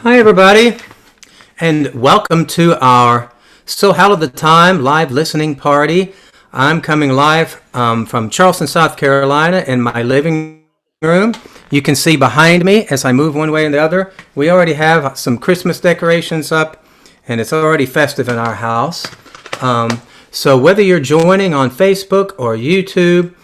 Hi, everybody, and welcome to our So Hallow'd the Time live listening party. I'm coming live from Charleston, South Carolina in my living room. You can see behind me as I move one way and the other. We already have some Christmas decorations up, and it's already festive in our house. So whether you're joining on Facebook or YouTube,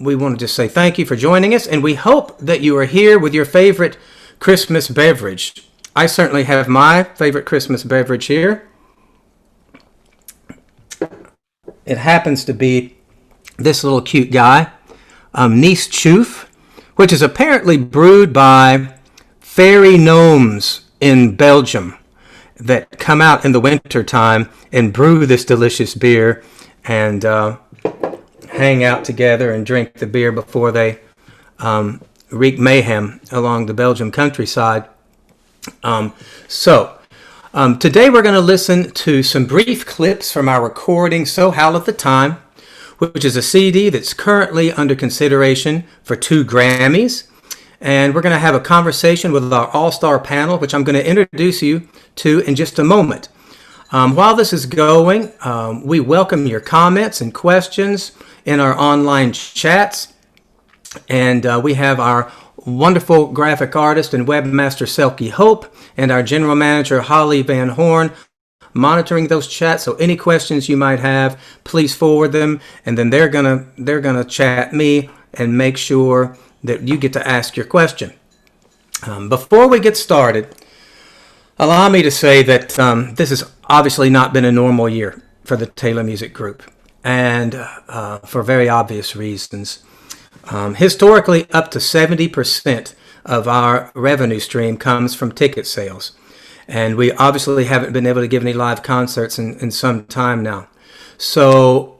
we want to just say thank you for joining us, and we hope that you are here with your favorite Christmas beverage. I certainly have my favorite Christmas beverage here. It happens to be this little cute guy, Nice Choof, which is apparently brewed by fairy gnomes in Belgium that come out in the winter time and brew this delicious beer and hang out together and drink the beer before they wreak mayhem along the Belgian countryside. Today we're going to listen to some brief clips from our recording, So Hallow'd the Time, which is a CD that's currently under consideration for 2 Grammys. And we're going to have a conversation with our all-star panel, which I'm going to introduce you to in just a moment. While this is going, we welcome your comments and questions in our online chats. And we have our wonderful graphic artist and webmaster Selkie Hope and our general manager Holly Van Horn monitoring those chats. So any questions you might have, please forward them, and then they're gonna chat me and make sure that you get to ask your question. Before we get started, allow me to say that this has obviously not been a normal year for the Taylor Music Group, and for very obvious reasons. Historically, up to 70% of our revenue stream comes from ticket sales. And we obviously haven't been able to give any live concerts in some time now. So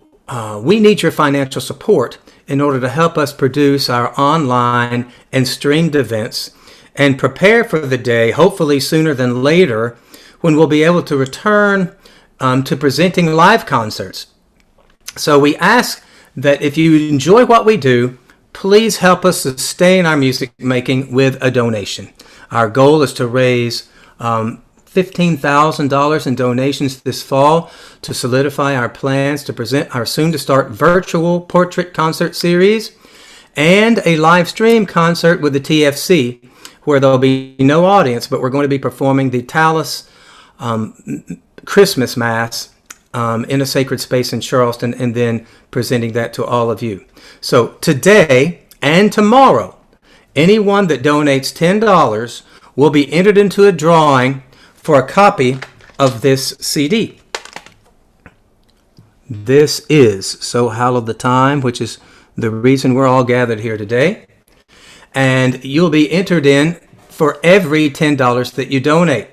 we need your financial support in order to help us produce our online and streamed events and prepare for the day, hopefully sooner than later, when we'll be able to return to presenting live concerts. So we ask that if you enjoy what we do, please help us sustain our music making with a donation. Our goal is to raise $15,000 in donations this fall to solidify our plans to present our soon-to-start virtual portrait concert series and a live stream concert with the TFC, where there'll be no audience, but we're going to be performing the Tallis Christmas Mass in a sacred space in Charleston, and then presenting that to all of you. So today and tomorrow, anyone that donates $10 will be entered into a drawing for a copy of this CD. This is So Hallow'd the Time, which is the reason we're all gathered here today. And you'll be entered in for every $10 that you donate.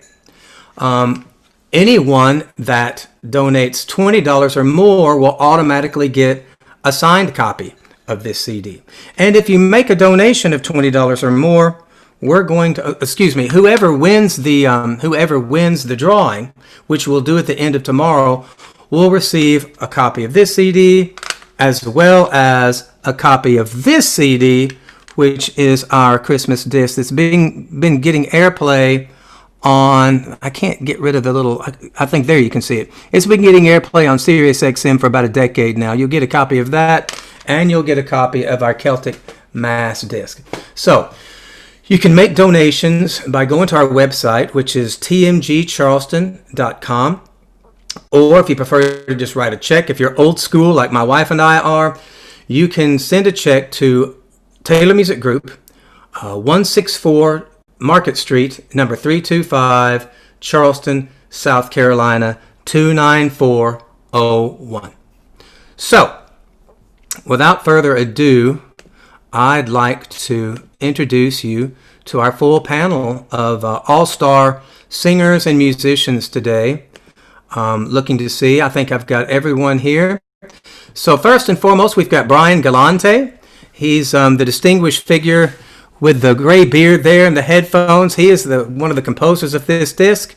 Anyone that donates $20 or more will automatically get a signed copy of this CD. And if you make a donation of $20 or more, we're going to, whoever wins the drawing, which we'll do at the end of tomorrow, will receive a copy of this CD as well as a copy of this CD, which is our Christmas disc that's been getting airplay on, I can't get rid of the little, I think there you can see it. It's been getting airplay on Sirius XM for about a decade now. You'll get a copy of that, and you'll get a copy of our Celtic Mass disc. So you can make donations by going to our website, which is tmgcharleston.com, or if you prefer to just write a check, if you're old school like my wife and I are, you can send a check to Taylor Music Group, 164 Market Street, number 325, Charleston, South Carolina, 29401. So, without further ado, I'd like to introduce you to our full panel of all-star singers and musicians today. Looking to see, I think I've got everyone here. So first and foremost, we've got Brian Galante. He's the distinguished figure with the gray beard there and the headphones. He is one of the composers of this disc.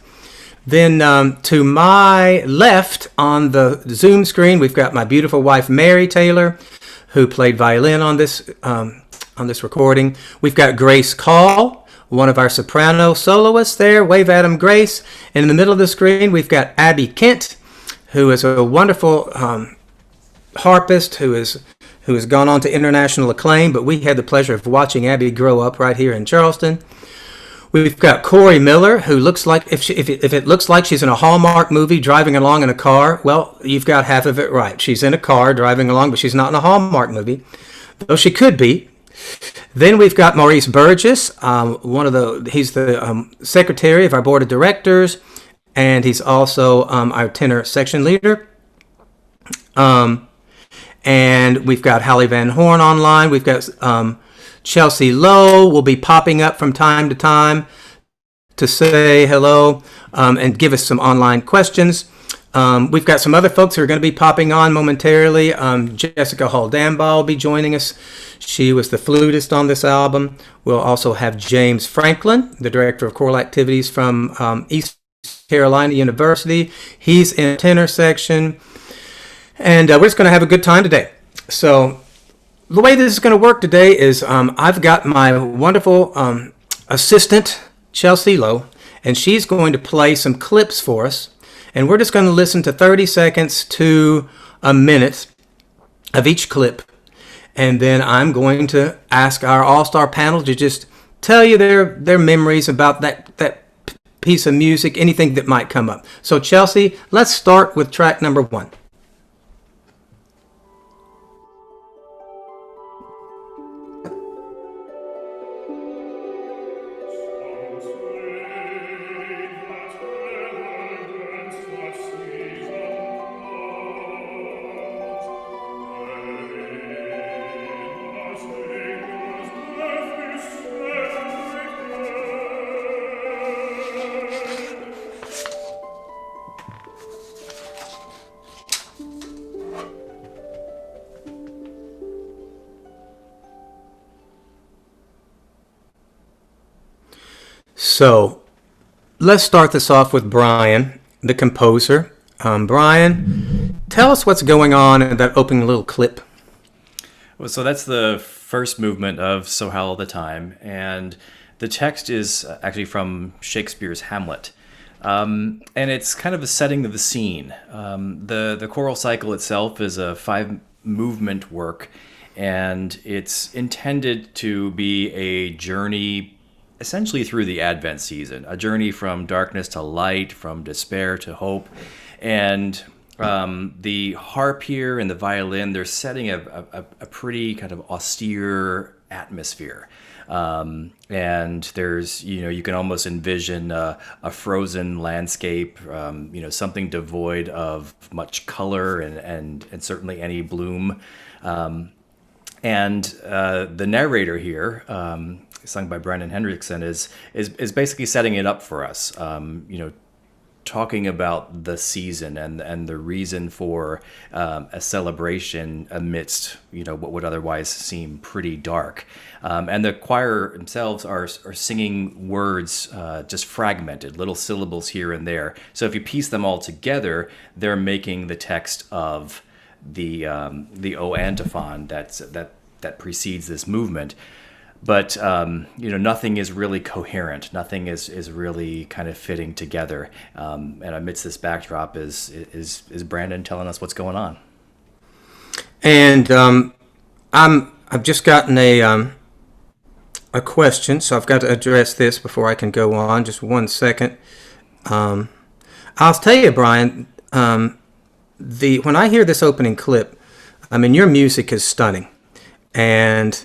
Then to my left on the Zoom screen, we've got my beautiful wife, Mary Taylor, who played violin on this recording. We've got Grace Call one of our soprano soloists there. Wave at him, Grace. And in the middle of the screen, we've got Abby Kent, who is a wonderful harpist who has gone on to international acclaim, but we had the pleasure of watching Abby grow up right here in Charleston. We've got Corey Miller, who looks like, if it looks like she's in a Hallmark movie driving along in a car, well, you've got half of it right. She's in a car driving along, but she's not in a Hallmark movie, though she could be. Then we've got Maurice Burgess, he's the secretary of our board of directors, and he's also our tenor section leader. And we've got Hallie Van Horn online. We've got Chelsea Lowe will be popping up from time to time to say hello and give us some online questions. We've got some other folks who are going to be popping on momentarily. Jessica Hall-Dambaugh will be joining us. She was the flutist on this album. We'll also have James Franklin, the director of choral activities from East Carolina University. He's in tenor section. And we're just going to have a good time today. So the way this is going to work today is I've got my wonderful assistant, Chelsea Lowe, and she's going to play some clips for us. And we're just going to listen to 30 seconds to a minute of each clip. And then I'm going to ask our all-star panel to just tell you their memories about that piece of music, anything that might come up. So Chelsea, let's start with track number 1. So let's start this off with Brian, the composer. Brian, tell us what's going on in that opening little clip. Well, so that's the first movement of So Hallow'd the Time, and the text is actually from Shakespeare's Hamlet. And it's kind of a setting of the scene. The choral cycle itself is a 5-movement work, and it's intended to be a journey essentially through the Advent season, a journey from darkness to light, from despair to hope. And the harp here and the violin, they're setting a pretty kind of austere atmosphere. And there's, you can almost envision a frozen landscape, something devoid of much color and certainly any bloom. And the narrator here, sung by Brandon Hendrickson, is basically setting it up for us, talking about the season and the reason for a celebration amidst what would otherwise seem pretty dark. And the choir themselves are singing words just fragmented, little syllables here and there. So if you piece them all together, they're making the text of the O antiphon that precedes this movement. But nothing is really coherent. Nothing is really kind of fitting together. And amidst this backdrop is Brandon telling us what's going on. And I've just gotten a question, so I've got to address this before I can go on. Just 1 second. I'll tell you, Brian. When I hear this opening clip, your music is stunning, and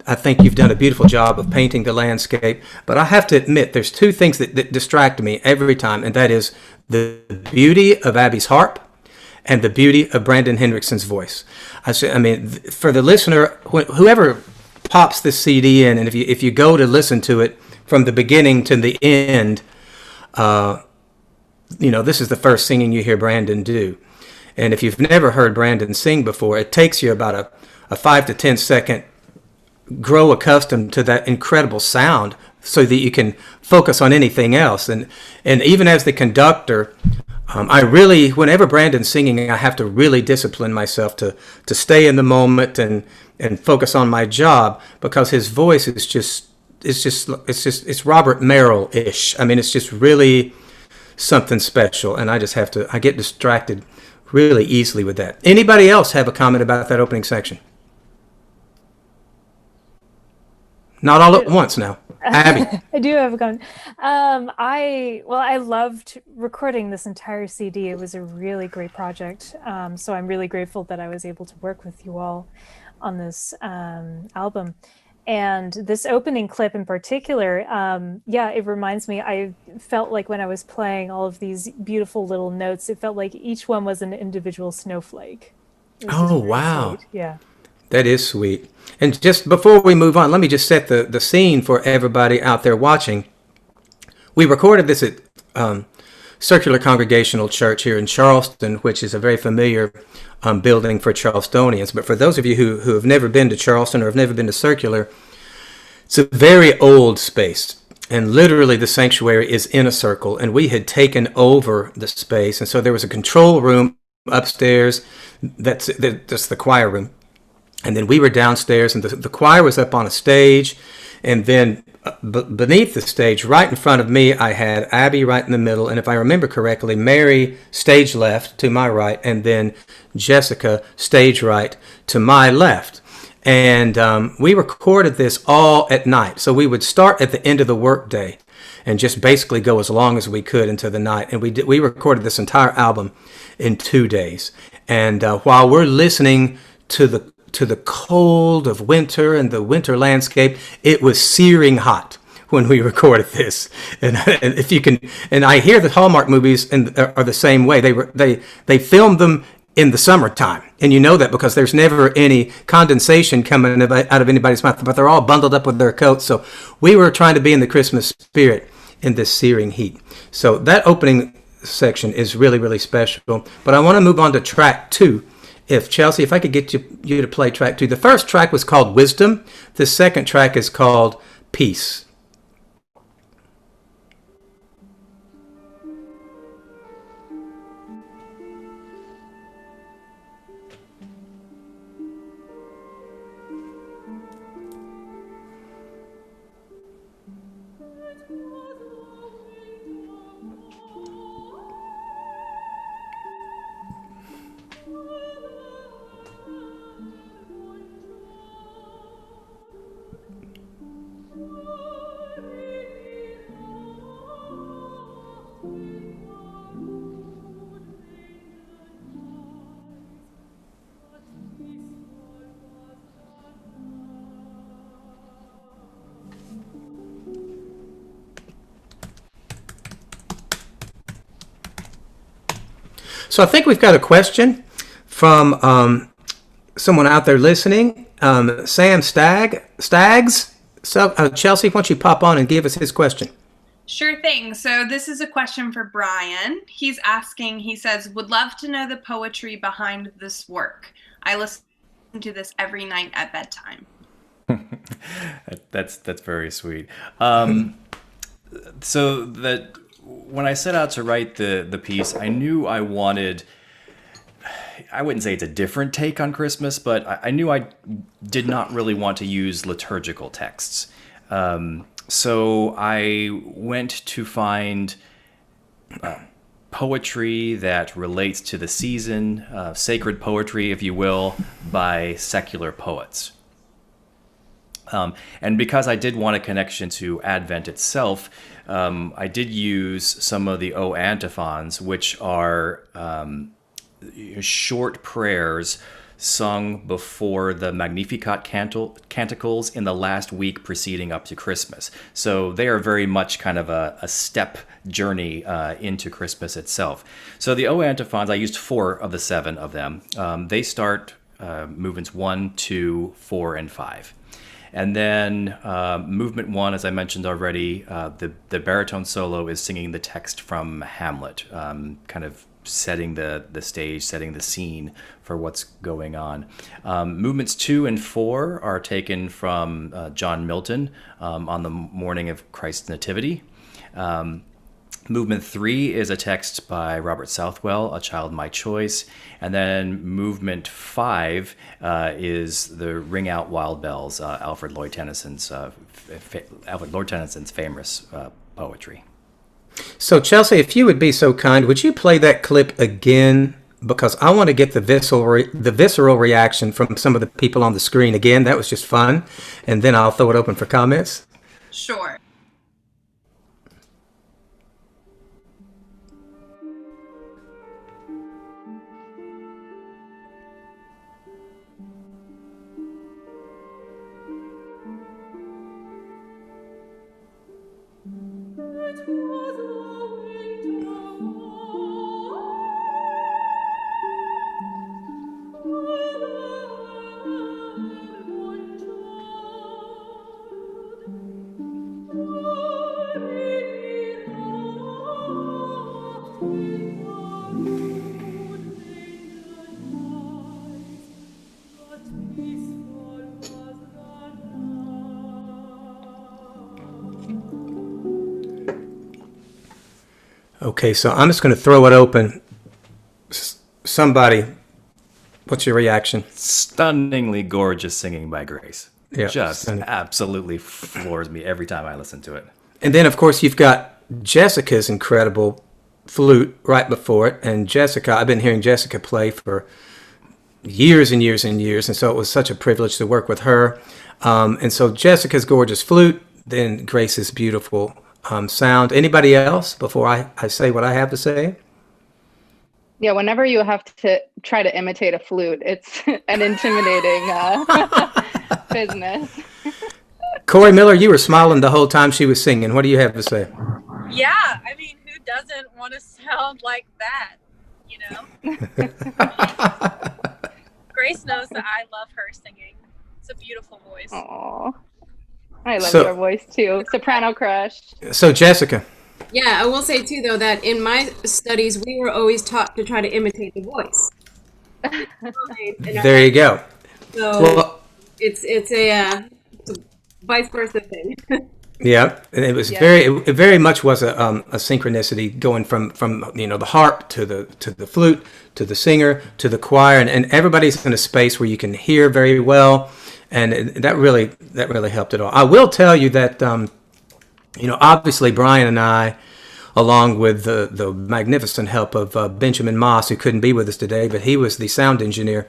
I think you've done a beautiful job of painting the landscape, but I have to admit there's 2 things that distract me every time, and that is the beauty of Abby's harp and the beauty of Brandon Hendrickson's voice. For the listener, whoever pops this CD in, and if you go to listen to it from the beginning to the end, this is the first singing you hear Brandon do. And if you've never heard Brandon sing before, it takes you about a 5 to 10 second grow accustomed to that incredible sound so that you can focus on anything else. And even as the conductor, whenever Brandon's singing, I have to really discipline myself to stay in the moment and focus on my job, because his voice is just it's Robert Merrill-ish. I mean, it's just really something special, and I get distracted really easily with that. Anybody else have a comment about that opening section? Not all at once now. Abby. I do have a comment. I loved recording this entire CD. It was a really great project. So I'm really grateful that I was able to work with you all on this album. And this opening clip in particular, it reminds me, I felt like when I was playing all of these beautiful little notes, it felt like each one was an individual snowflake. Oh, wow. Sweet. Yeah. That is sweet. And just before we move on, let me just set the scene for everybody out there watching. We recorded this at Circular Congregational Church here in Charleston, which is a very familiar building for Charlestonians. But for those of you who have never been to Charleston or have never been to Circular, it's a very old space. And literally the sanctuary is in a circle. And we had taken over the space. And so there was a control room upstairs. That's the choir room. And then we were downstairs, and the choir was up on a stage. And then beneath the stage, right in front of me, I had Abby right in the middle. And if I remember correctly, Mary stage left to my right, and then Jessica stage right to my left. And we recorded this all at night. So we would start at the end of the workday and just basically go as long as we could into the night. And we recorded this entire album in 2 days. And while we're listening to the cold of winter and the winter landscape, it was searing hot when we recorded this. And if you can, and I hear that Hallmark movies are the same way. They filmed them in the summertime, and you know that because there's never any condensation coming out of anybody's mouth, but they're all bundled up with their coats. So we were trying to be in the Christmas spirit in this searing heat. So that opening section is really, really special. But I want to move on to track 2. Chelsea, if I could get you to play track 2. The first track was called Wisdom. The second track is called Peace. So I think we've got a question from someone out there listening, Sam Staggs. So Chelsea, why don't you pop on and give us his question? Sure thing. So this is a question for Brian. He's asking, he says, would love to know the poetry behind this work. I listen to this every night at bedtime. That's very sweet. So that when I set out to write the piece, I knew I wanted, I wouldn't say it's a different take on Christmas, but I knew I did not really want to use liturgical texts. So I went to find poetry that relates to the season, sacred poetry, if you will, by secular poets. And because I did want a connection to Advent itself, I did use some of the O antiphons, which are short prayers sung before the Magnificat canticles in the last week preceding up to Christmas. So they are very much kind of a step journey into Christmas itself. So the O antiphons, I used 4 of the 7 of them. They start movements 1, 2, 4, and 5. And then movement 1, as I mentioned already, the baritone solo is singing the text from Hamlet, kind of setting the stage, setting the scene for what's going on. Movements 2 and 4 are taken from John Milton on the morning of Christ's Nativity. Movement 3 is a text by Robert Southwell, A Child My Choice. And then movement 5 is the Ring Out Wild Bells, Alfred Lord Tennyson's famous poetry. So, Chelsea, if you would be so kind, would you play that clip again? Because I want to get the visceral reaction from some of the people on the screen again. That was just fun. And then I'll throw it open for comments. Sure. Okay, so I'm just going to throw it open. Somebody, what's your reaction? Stunningly gorgeous singing by Grace. Yeah, Just stunning. absolutely floors me every time I listen to it. And then, of course, you've got Jessica's incredible flute right before it. And Jessica, I've been hearing Jessica play for years and years and years. And so it was such a privilege to work with her. And so Jessica's gorgeous flute, then Grace's beautiful sound. Anybody else before I say what I have to say? Yeah, whenever you have to try to imitate a flute, it's an intimidating business. Corey Miller, you were smiling the whole time she was singing. What do you have to say? Yeah, I mean, who doesn't want to sound like that, you know? Grace knows that I love her singing. It's a beautiful voice. Aww. I love your voice too. Soprano crush. So Jessica. Yeah, I will say too, though, that in my studies, we were always taught to try to imitate the voice. There you go. So Well, it's a vice versa thing. yeah, and it was it very much was a synchronicity going from the harp to the flute to the singer to the choir, and everybody's in a space where you can hear very well, and that really helped it all. I will tell you that obviously Brian and I, along with the magnificent help of Benjamin Moss, who couldn't be with us today, but he was the sound engineer.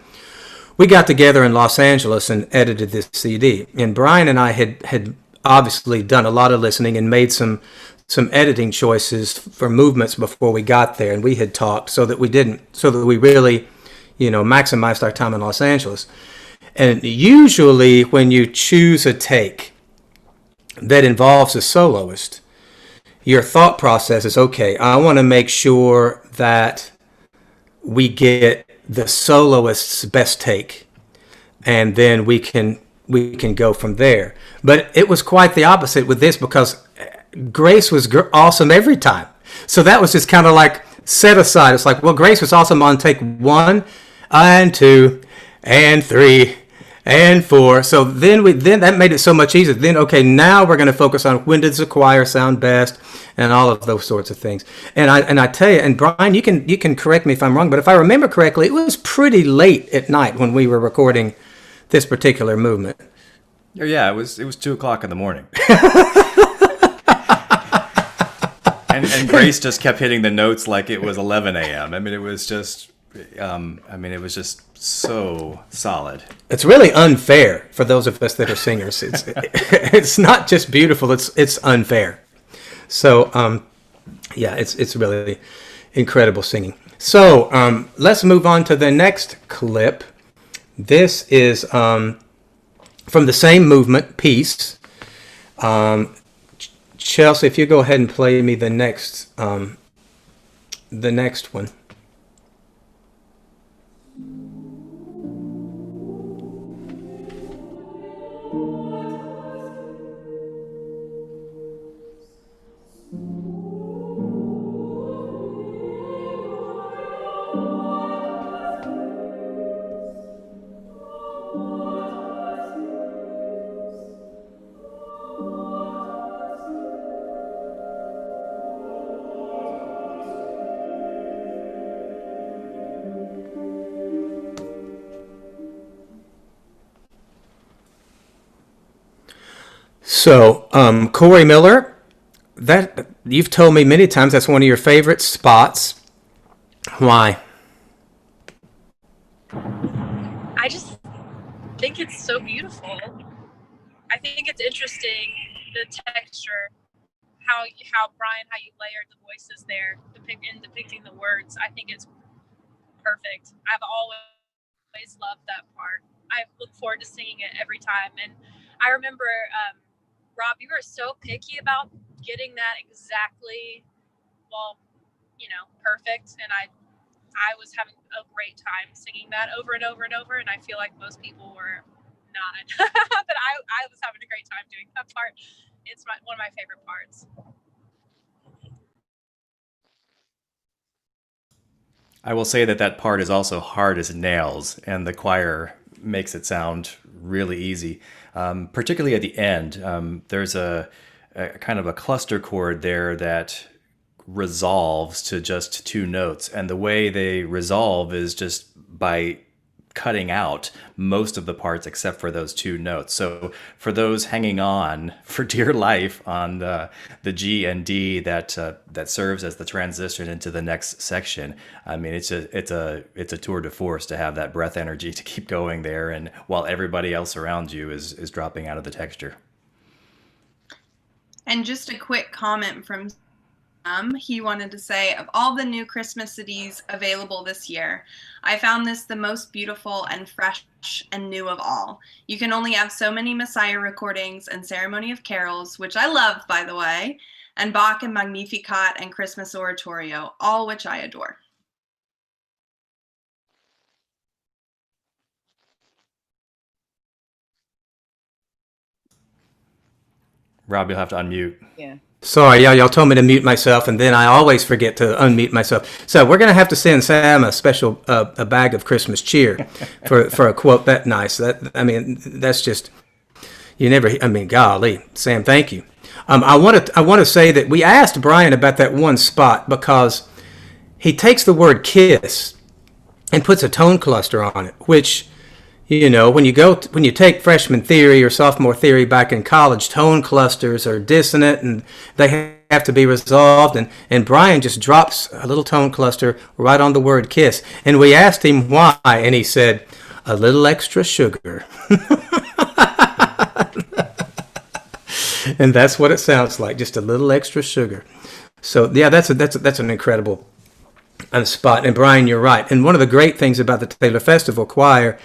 We got together in Los Angeles and edited this CD. And Brian and I had obviously done a lot of listening and made some editing choices for movements before we got there. And we had talked so that we really, maximized our time in Los Angeles. And usually when you choose a take that involves a soloist, your thought process is, okay, I want to make sure that we get the soloist's best take, and then we can go from there. But it was quite the opposite with this, because Grace was awesome every time. So that was just kind of like set aside. It's like, well, Grace was awesome on take 1 and 2 and 3 and 4. So then that made it so much easier. Then, okay, now we're going to focus on when does the choir sound best and all of those sorts of things. And I tell you, and Brian, you can correct me if I'm wrong, but if I remember correctly, it was pretty late at night when we were recording this particular movement. Yeah, it was 2:00 in the morning. and Grace just kept hitting the notes like it was 11 a.m. I mean, it was just so solid. It's really unfair for those of us that are singers. It's not just beautiful; it's unfair. So, it's really incredible singing. So, let's move on to the next clip. This is from the same movement, Peace. Chelsea, if you go ahead and play me the next one. So, Corey Miller, that you've told me many times that's one of your favorite spots. Why? I just think it's so beautiful. I think it's interesting, the texture, how Brian, how you layered the voices there, depicting the words. I think it's perfect. I've always loved that part. I look forward to singing it every time. And I remember, Rob, you were so picky about getting that exactly, well, perfect. And I was having a great time singing that over and over and over. And I feel like most people were not. But I was having a great time doing that part. It's one of my favorite parts. I will say that that part is also hard as nails, and the choir makes it sound really easy. Particularly at the end, there's a kind of a cluster chord there that resolves to just two notes, and the way they resolve is just by cutting out most of the parts except for those two notes. So for those hanging on for dear life on the G and D that serves as the transition into the next section, I mean it's a tour de force to have that breath energy to keep going there, and while everybody else around you is dropping out of the texture. And just a quick comment from he wanted to say, of all the new Christmas CDs available this year, I found this the most beautiful and fresh and new of all. You can only have so many Messiah recordings and Ceremony of Carols, which I love, by the way, and Bach and Magnificat and Christmas Oratorio, all which I adore. Rob, you'll have to unmute. Yeah. Sorry, y'all told me to mute myself, and then I always forget to unmute myself. So we're going to have to send Sam a special a bag of Christmas cheer for a quote that nice. That's just, you never. I mean, golly, Sam, thank you. I want to say that we asked Brian about that one spot because he takes the word kiss and puts a tone cluster on it, which, when you take freshman theory or sophomore theory back in college, tone clusters are dissonant and they have to be resolved. And Brian just drops a little tone cluster right on the word kiss. And we asked him why, and he said, a little extra sugar. And that's what it sounds like, just a little extra sugar. So yeah, that's an incredible spot. And Brian, you're right. And one of the great things about the Taylor Festival Choir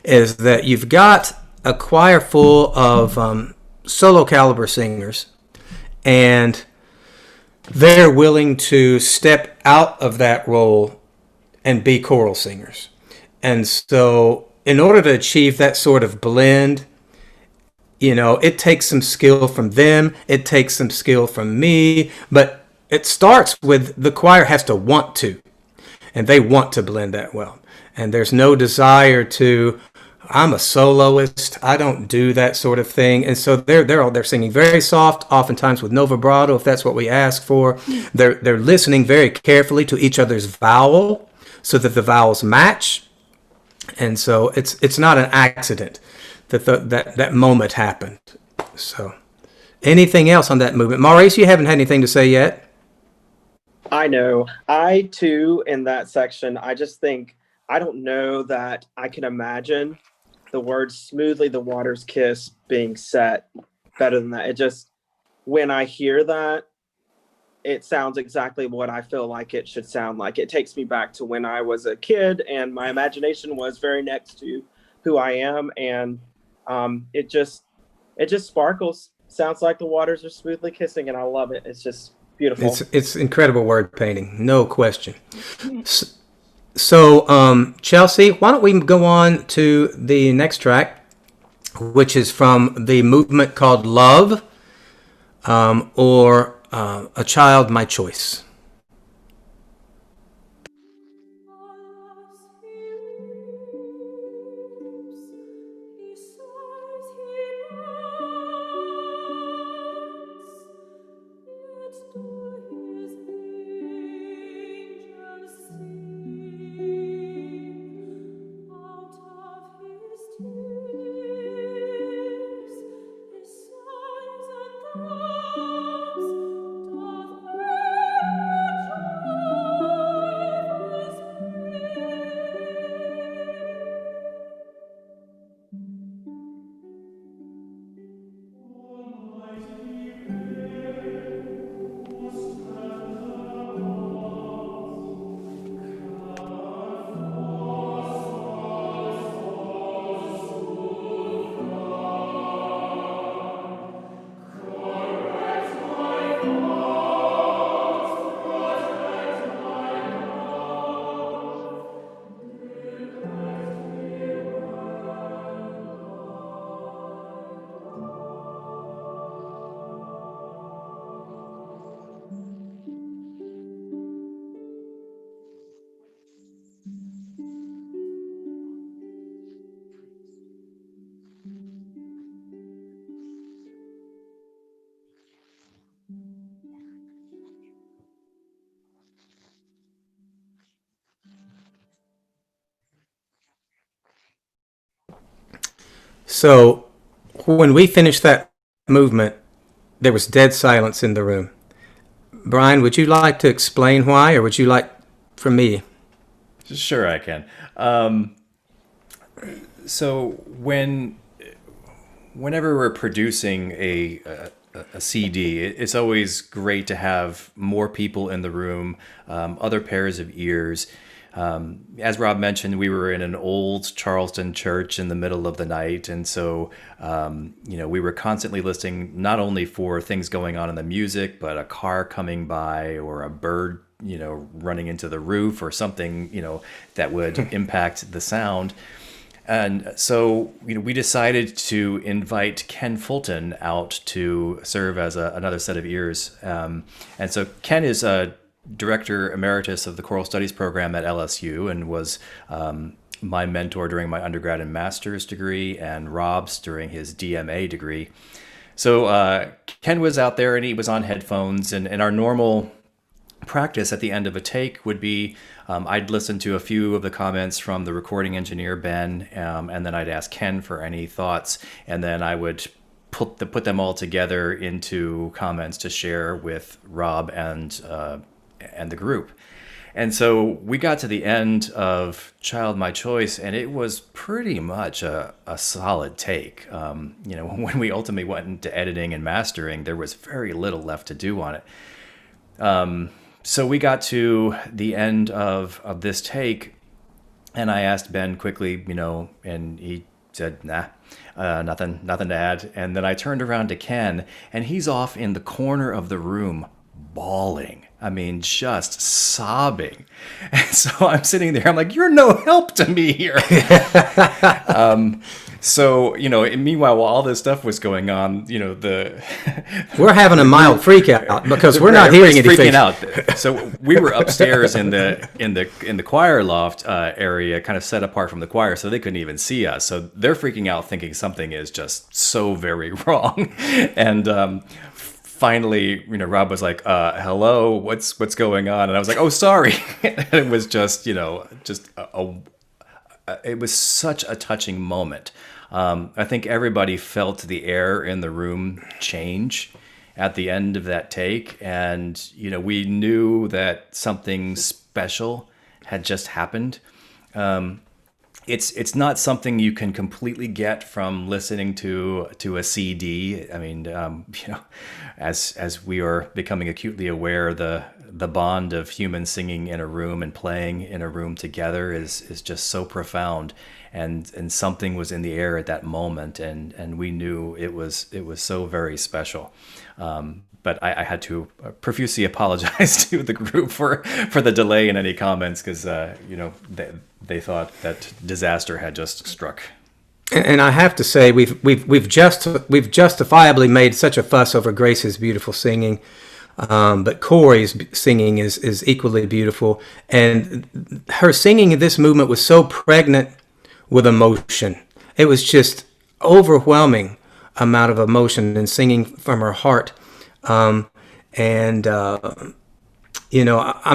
is that you've got a choir full of solo caliber singers, and they're willing to step out of that role and be choral singers. And so in order to achieve that sort of blend, it takes some skill from them, it takes some skill from me, but it starts with the choir has to want to, and they want to blend that well. And there's no desire to, I'm a soloist, I don't do that sort of thing. And so they're singing very soft, oftentimes with no vibrato, if that's what we ask for. They're listening very carefully to each other's vowel so that the vowels match. And so it's not an accident that that moment happened. So anything else on that movement? Maurice, you haven't had anything to say yet? I know. I too, in that section, I just think, I don't know that I can imagine the words smoothly the waters kiss being set better than that. It just, when I hear that, it sounds exactly what I feel like it should sound like. It takes me back to when I was a kid and my imagination was very next to who I am. And it just sparkles. Sounds like the waters are smoothly kissing, and I love it. It's just beautiful. It's incredible word painting, no question. So, Chelsea, why don't we go on to the next track, which is from the movement called Love, or A Child, My Choice. So when we finished that movement, there was dead silence in the room. Brian, would you like to explain why, or would you like for me? Sure, I can. So whenever we're producing a CD, it's always great to have more people in the room, other pairs of ears. As Rob mentioned, we were in an old Charleston church in the middle of the night, and so we were constantly listening not only for things going on in the music, but a car coming by or a bird running into the roof or something that would impact the sound. And so we decided to invite Ken Fulton out to serve as another set of ears. And so Ken is a director emeritus of the choral studies program at LSU and was my mentor during my undergrad and master's degree, and Rob's during his DMA degree. So Ken was out there and he was on headphones, and our normal practice at the end of a take would be I'd listen to a few of the comments from the recording engineer, Ben, and then I'd ask Ken for any thoughts, and then I would put them all together into comments to share with Rob and the group. And so we got to the end of Child My Choice, and it was pretty much a solid take. When we ultimately went into editing and mastering, there was very little left to do on it. So we got to the end of this take, and I asked Ben quickly, and he said, nah, nothing to add. And then I turned around to Ken, and he's off in the corner of the room bawling. I mean, just sobbing. And so I'm sitting there, I'm like, you're no help to me here. So, meanwhile, while all this stuff was going on, we're having a mild freak out because we're not hearing anything. Freaking out. So we were upstairs in the choir loft area, kind of set apart from the choir, so they couldn't even see us. So they're freaking out, thinking something is just so very wrong. And finally, Rob was like, hello, what's going on? And I was like, oh, sorry. And it was just, it was such a touching moment. I think everybody felt the air in the room change at the end of that take. And, we knew that something special had just happened. It's not something you can completely get from listening to a CD. I mean, as we are becoming acutely aware, the bond of humans singing in a room and playing in a room together is just so profound, and something was in the air at that moment, and we knew it was so very special. But I had to profusely apologize to the group for the delay in any comments, because they thought that disaster had just struck. And I have to say, we've justifiably made such a fuss over Grace's beautiful singing, but Corey's singing is equally beautiful, and her singing in this movement was so pregnant with emotion. It was just overwhelming amount of emotion and singing from her heart. I'm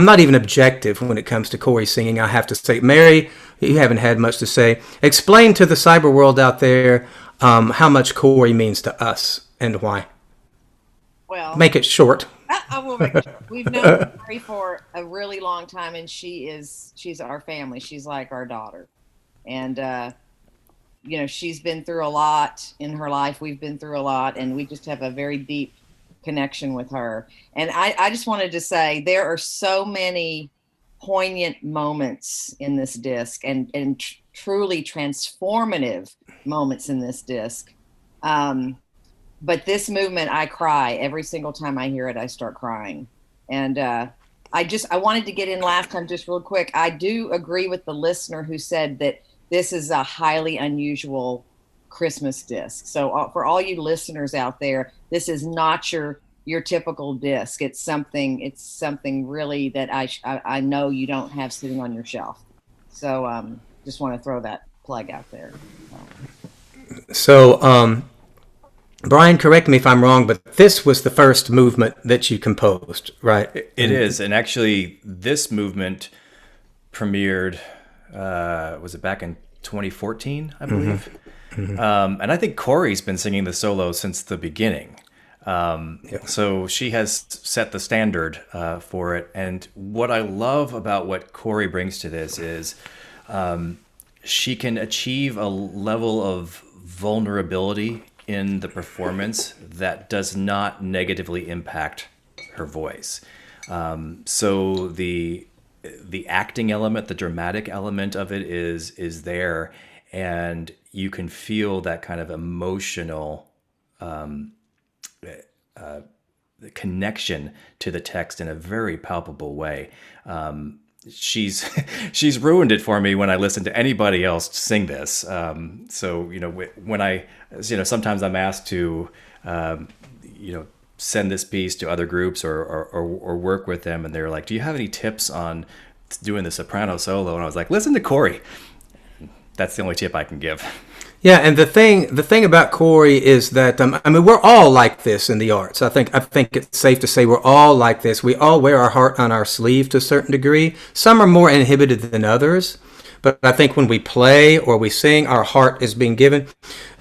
not even objective when it comes to Corey singing. I have to say, Mary, you haven't had much to say. Explain to the cyber world out there how much Corey means to us and why. Well, make it short. I will make it short. We've known Mary for a really long time, and she's our family. She's like our daughter, and she's been through a lot in her life. We've been through a lot, and we just have a very deep connection with her. And I just wanted to say there are so many poignant moments in this disc, and truly transformative moments in this disc. But this movement, I cry every single time I hear it. I start crying. And I wanted to get in last time just real quick. I do agree with the listener who said that this is a highly unusual Christmas disc. So for all you listeners out there, this is not your typical disc. It's something really that I know you don't have sitting on your shelf. So just want to throw that plug out there. So Brian, correct me if I'm wrong, but this was the first movement that you composed, right? It is, and actually this movement premiered, was it back in 2014, I believe? And I think Corey's been singing the solo since the beginning. So she has set the standard for it. And what I love about what Corey brings to this is she can achieve a level of vulnerability in the performance that does not negatively impact her voice. So the acting element, the dramatic element of it is there, and you can feel that kind of emotional connection to the text in a very palpable way. She's she's ruined it for me when I listen to anybody else sing this. So when I sometimes I'm asked to send this piece to other groups or work with them, and they're like, "Do you have any tips on doing the soprano solo?" And I was like, "Listen to Corey." That's the only tip I can give. Yeah, and the thing about Corey is that I mean, we're all like this in the arts. I think it's safe to say we're all like this. We all wear our heart on our sleeve to a certain degree. Some are more inhibited than others, but I think when we play or we sing, our heart is being given.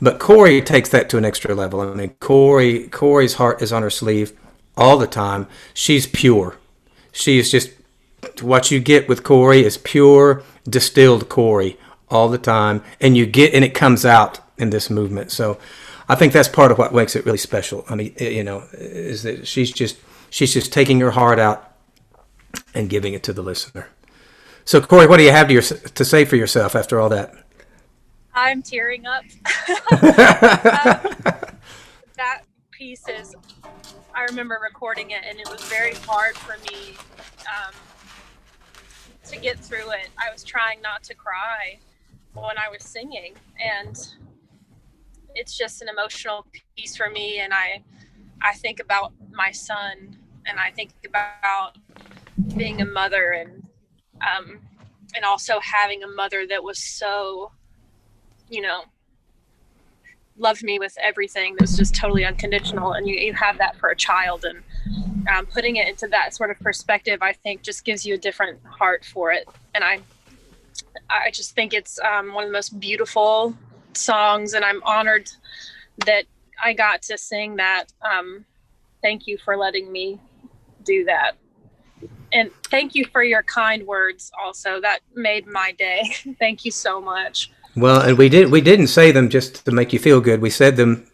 But Corey takes that to an extra level. I mean, Corey's heart is on her sleeve all the time. She's pure. She is just what you get with Corey is pure distilled Corey all the time, and it comes out in this movement. So I think that's part of what makes it really special. I mean, is that she's just taking her heart out and giving it to the listener. So Corey, what do you have to say for yourself after all that? I'm tearing up. That piece I remember recording it, and it was very hard for me to get through it. I was trying not to cry when I was singing, and it's just an emotional piece for me. And I think about my son, and I think about being a mother, and also having a mother that was so, loved me with everything. That was just totally unconditional. And you have that for a child, and putting it into that sort of perspective, I think just gives you a different heart for it. And I just think it's one of the most beautiful songs, and I'm honored that I got to sing that. Thank you for letting me do that. And thank you for your kind words also. That made my day. Thank you so much. Well, and we didn't say them just to make you feel good. We said them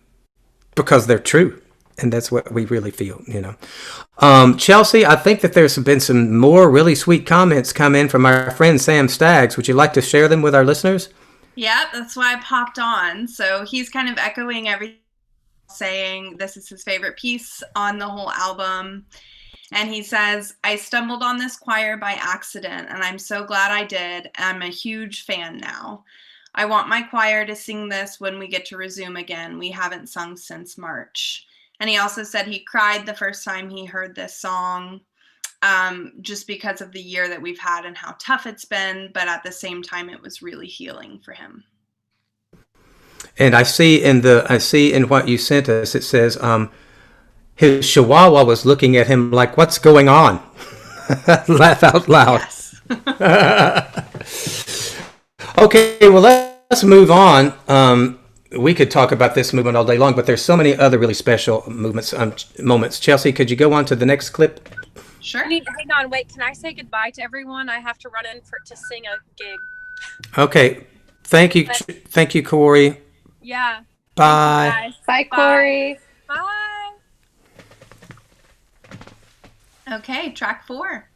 because they're true. And that's what we really feel, Chelsea, I think that there's been some more really sweet comments come in from our friend Sam Staggs. Would you like to share them with our listeners? Yeah, that's why I popped on. So he's kind of echoing everything, saying this is his favorite piece on the whole album. And he says, I stumbled on this choir by accident, and I'm so glad I did. I'm a huge fan now. I want my choir to sing this when we get to resume again. We haven't sung since March. And he also said he cried the first time he heard this song, just because of the year that we've had and how tough it's been. But at the same time, it was really healing for him. And I see in what you sent us, it says his chihuahua was looking at him like, "What's going on?" Laugh out loud. Yes. Okay, well, let's move on. We could talk about this movement all day long, but there's so many other really special moments. Chelsea, could you go on to the next clip? Sure. Hang on, wait. Can I say goodbye to everyone? I have to run in to sing a gig. Okay. Thank you, Corey. Yeah. Bye. Thank you, guys. Bye, Corey. Bye. Okay, track 4.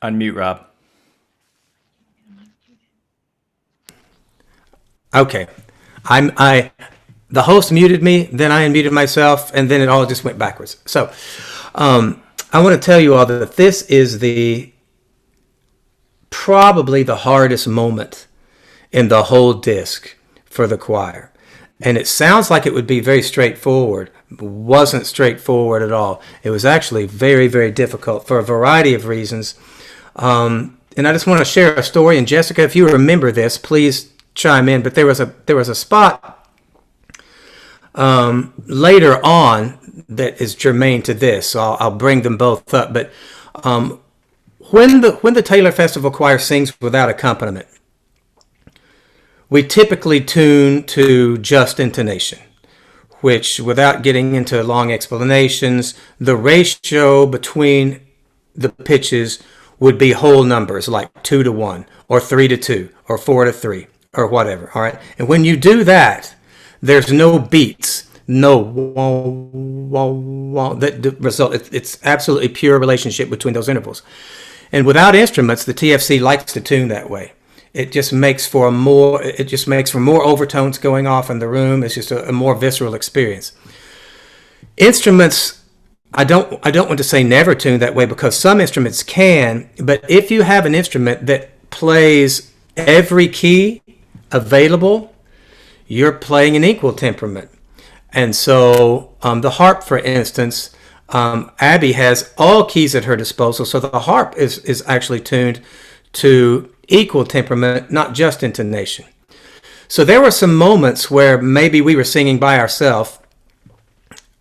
Unmute, Rob. Okay. The host muted me, then I unmuted myself, and then it all just went backwards. So, I want to tell you all that this is probably the hardest moment in the whole disc for the choir. And it sounds like it would be very straightforward. It wasn't straightforward at all. It was actually very, very difficult for a variety of reasons. And I just want to share a story. And Jessica, if you remember this, please chime in. But there was a spot later on that is germane to this, so I'll bring them both up. But when the Taylor Festival Choir sings without accompaniment, we typically tune to just intonation, which, without getting into long explanations, the ratio between the pitches would be whole numbers, like 2-1, or 3-2, or 4-3, or whatever. All right, and when you do that, there's no beats. No, that result. It's absolutely pure relationship between those intervals, and without instruments, the TFC likes to tune that way. It just makes for more overtones going off in the room. It's just a more visceral experience. Instruments, I don't want to say never tune that way, because some instruments can, but if you have an instrument that plays every key available, you're playing an equal temperament. And so the harp, for instance, Abby has all keys at her disposal. So the harp is actually tuned to equal temperament, not just intonation. So there were some moments where maybe we were singing by ourselves,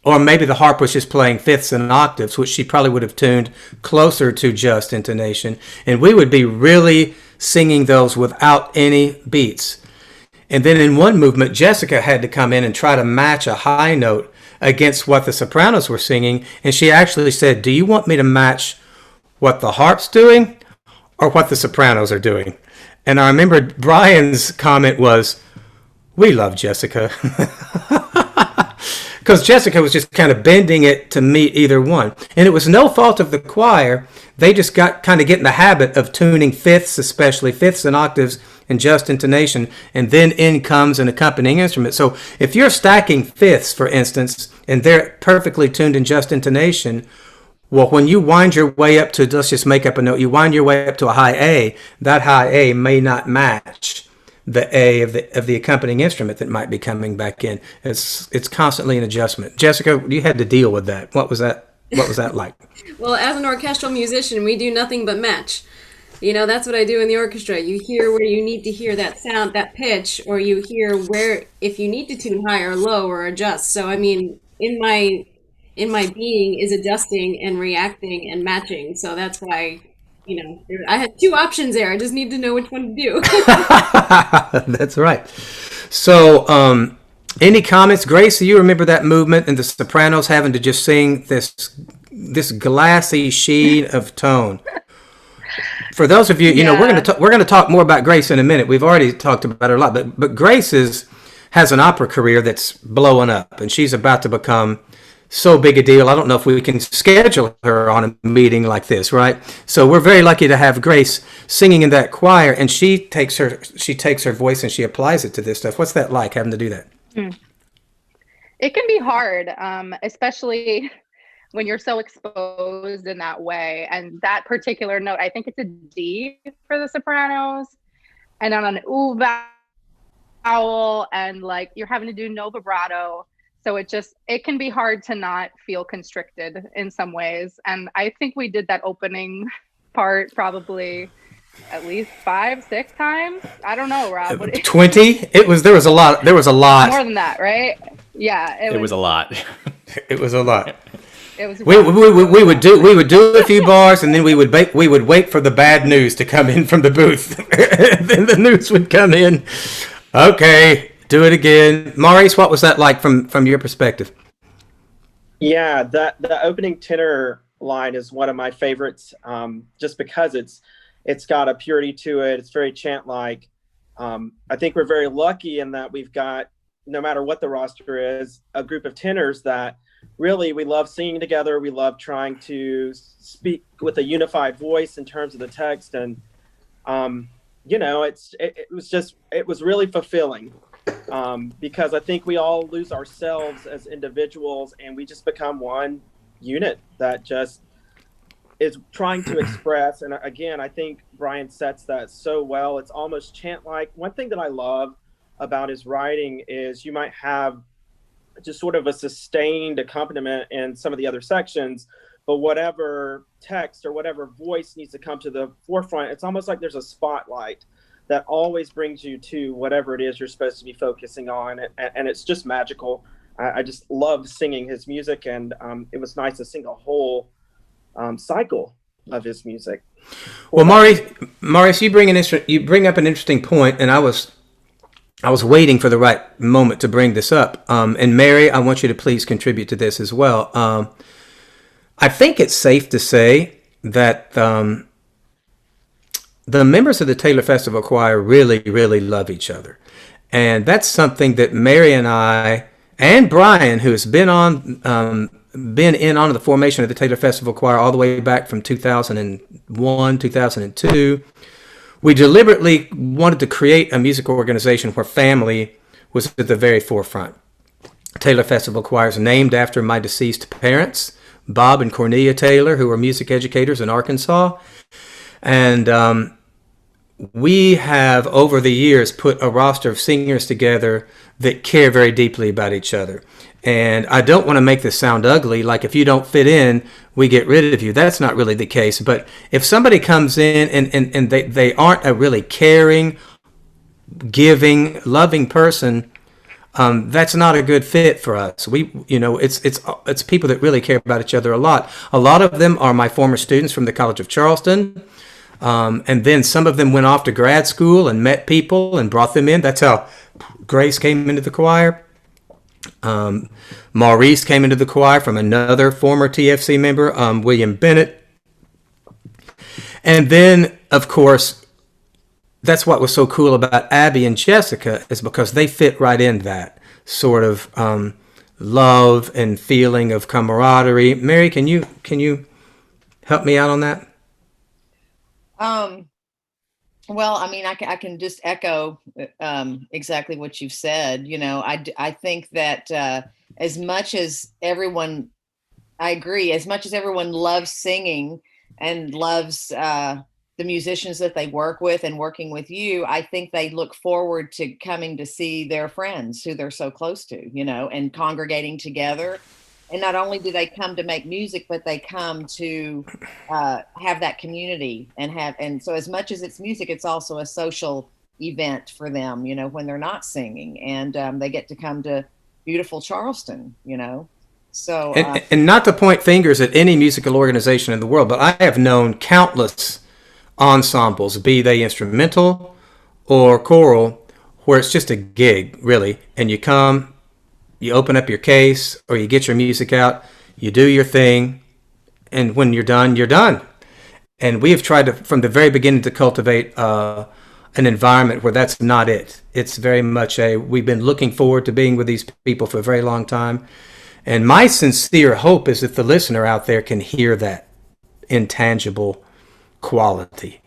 or maybe the harp was just playing fifths and octaves, which she probably would have tuned closer to just intonation. And we would be really singing those without any beats. And then in one movement, Jessica had to come in and try to match a high note against what the sopranos were singing. And she actually said, "Do you want me to match what the harp's doing or what the sopranos are doing?" And I remember Brian's comment was, "We love Jessica." Because Jessica was just kind of bending it to meet either one. And it was no fault of the choir. They just got kind of get in the habit of tuning fifths, especially fifths and octaves, and just intonation, and then in comes an accompanying instrument. So if you're stacking fifths, for instance, and they're perfectly tuned in just intonation, well, when you wind your way up to, let's just make up a note, you wind your way up to a high A, that high A may not match the A of the accompanying instrument that might be coming back in. It's constantly an adjustment. Jessica, you had to deal with that. What was that like? Well, as an orchestral musician, we do nothing but match. You know, that's what I do in the orchestra. You hear where you need to hear that sound, that pitch, or you hear where, if you need to tune high or low or adjust. So, I mean, in my being is adjusting and reacting and matching. So that's why, you know, I had two options there. I just need to know which one to do. That's right. So, any comments? Grace, do you remember that movement and the sopranos having to just sing this glassy sheen of tone? For those of you, you know, we're going to talk more about Grace in a minute. We've already talked about her a lot, but Grace has an opera career that's blowing up, and she's about to become so big a deal. I don't know if we can schedule her on a meeting like this, right? So we're very lucky to have Grace singing in that choir, and she takes her voice and she applies it to this stuff. What's that like, having to do that? It can be hard, especially when you're so exposed in that way. And that particular note, I think it's a D for the sopranos, and on an ooh vowel, and like you're having to do no vibrato. So it can be hard to not feel constricted in some ways. And I think we did that opening part probably at least 5-6 times. I don't know, Rob. 20? There was a lot. More than that, right? Yeah. It was a lot. It was a lot. It was we would do a few bars, and then we would wait for the bad news to come in from the booth. Then the news would come in. Okay, do it again. Maurice, what was that like from your perspective? Yeah, the opening tenor line is one of my favorites, just because it's got a purity to it. It's very chant-like. I think we're very lucky in that we've got, no matter what the roster is, a group of tenors that really we love singing together. We love trying to speak with a unified voice in terms of the text. And, you know, it was really fulfilling. because I think we all lose ourselves as individuals and we just become one unit that just is trying to express. And again, I think Brian sets that so well. It's almost chant like. One thing that I love about his writing is you might have just sort of a sustained accompaniment in some of the other sections, but whatever text or whatever voice needs to come to the forefront, it's almost like there's a spotlight that always brings you to whatever it is you're supposed to be focusing on. And it's just magical. I just love singing his music, and it was nice to sing a whole cycle of his music. Well, Maurice, you bring up an interesting point, and I was waiting for the right moment to bring this up. And Mary, I want you to please contribute to this as well. I think it's safe to say that the members of the Taylor Festival Choir really, really love each other. And that's something that Mary and I and Brian, who has been in on the formation of the Taylor Festival Choir all the way back from 2001, 2002, we deliberately wanted to create a music organization where family was at the very forefront. Taylor Festival Choir is named after my deceased parents, Bob and Cornelia Taylor, who were music educators in Arkansas. And we have, over the years, put a roster of singers together that care very deeply about each other. And I don't want to make this sound ugly, like if you don't fit in, we get rid of you. That's not really the case. But if somebody comes in and they aren't a really caring, giving, loving person, that's not a good fit for us. It's people that really care about each other a lot. A lot of them are my former students from the College of Charleston. And then some of them went off to grad school and met people and brought them in. That's how Grace came into the choir. Maurice came into the choir from another former TFC member, William Bennett. And then, of course, that's what was so cool about Abby and Jessica, is because they fit right in that sort of love and feeling of camaraderie. Mary, can you help me out on that? Well, I mean, I can just echo exactly what you've said. I think that as much as everyone, I agree, as much as everyone loves singing and loves the musicians that they work with and working with you, I think they look forward to coming to see their friends who they're so close to, and congregating together. And not only do they come to make music, but they come to have that community and so as much as it's music, it's also a social event for them, when they're not singing, and they get to come to beautiful Charleston, So and not to point fingers at any musical organization in the world, but I have known countless ensembles, be they instrumental or choral, where it's just a gig, really, and you come. You open up your case or you get your music out, you do your thing, and when you're done, you're done. And we have tried to, from the very beginning, to cultivate an environment where that's not it. It's very much we've been looking forward to being with these people for a very long time. And my sincere hope is that the listener out there can hear that intangible quality,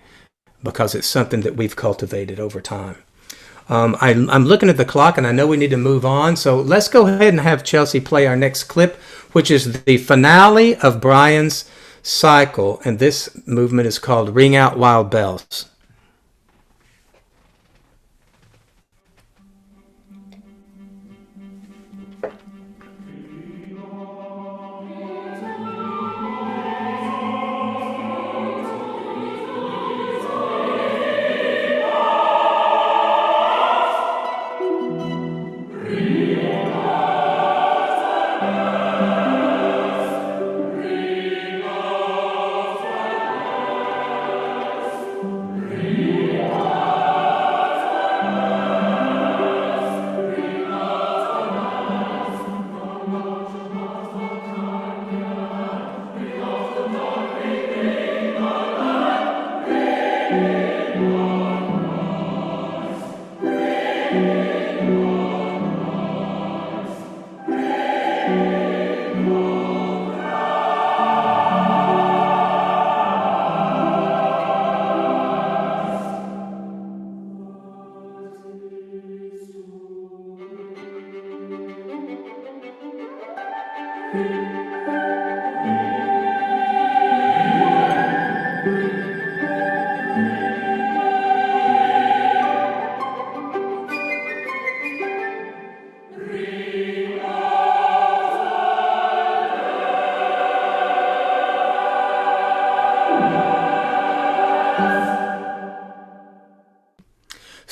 because it's something that we've cultivated over time. I'm looking at the clock, and I know we need to move on. So let's go ahead and have Chelsea play our next clip, which is the finale of Brian's cycle. And this movement is called Ring Out Wild Bells.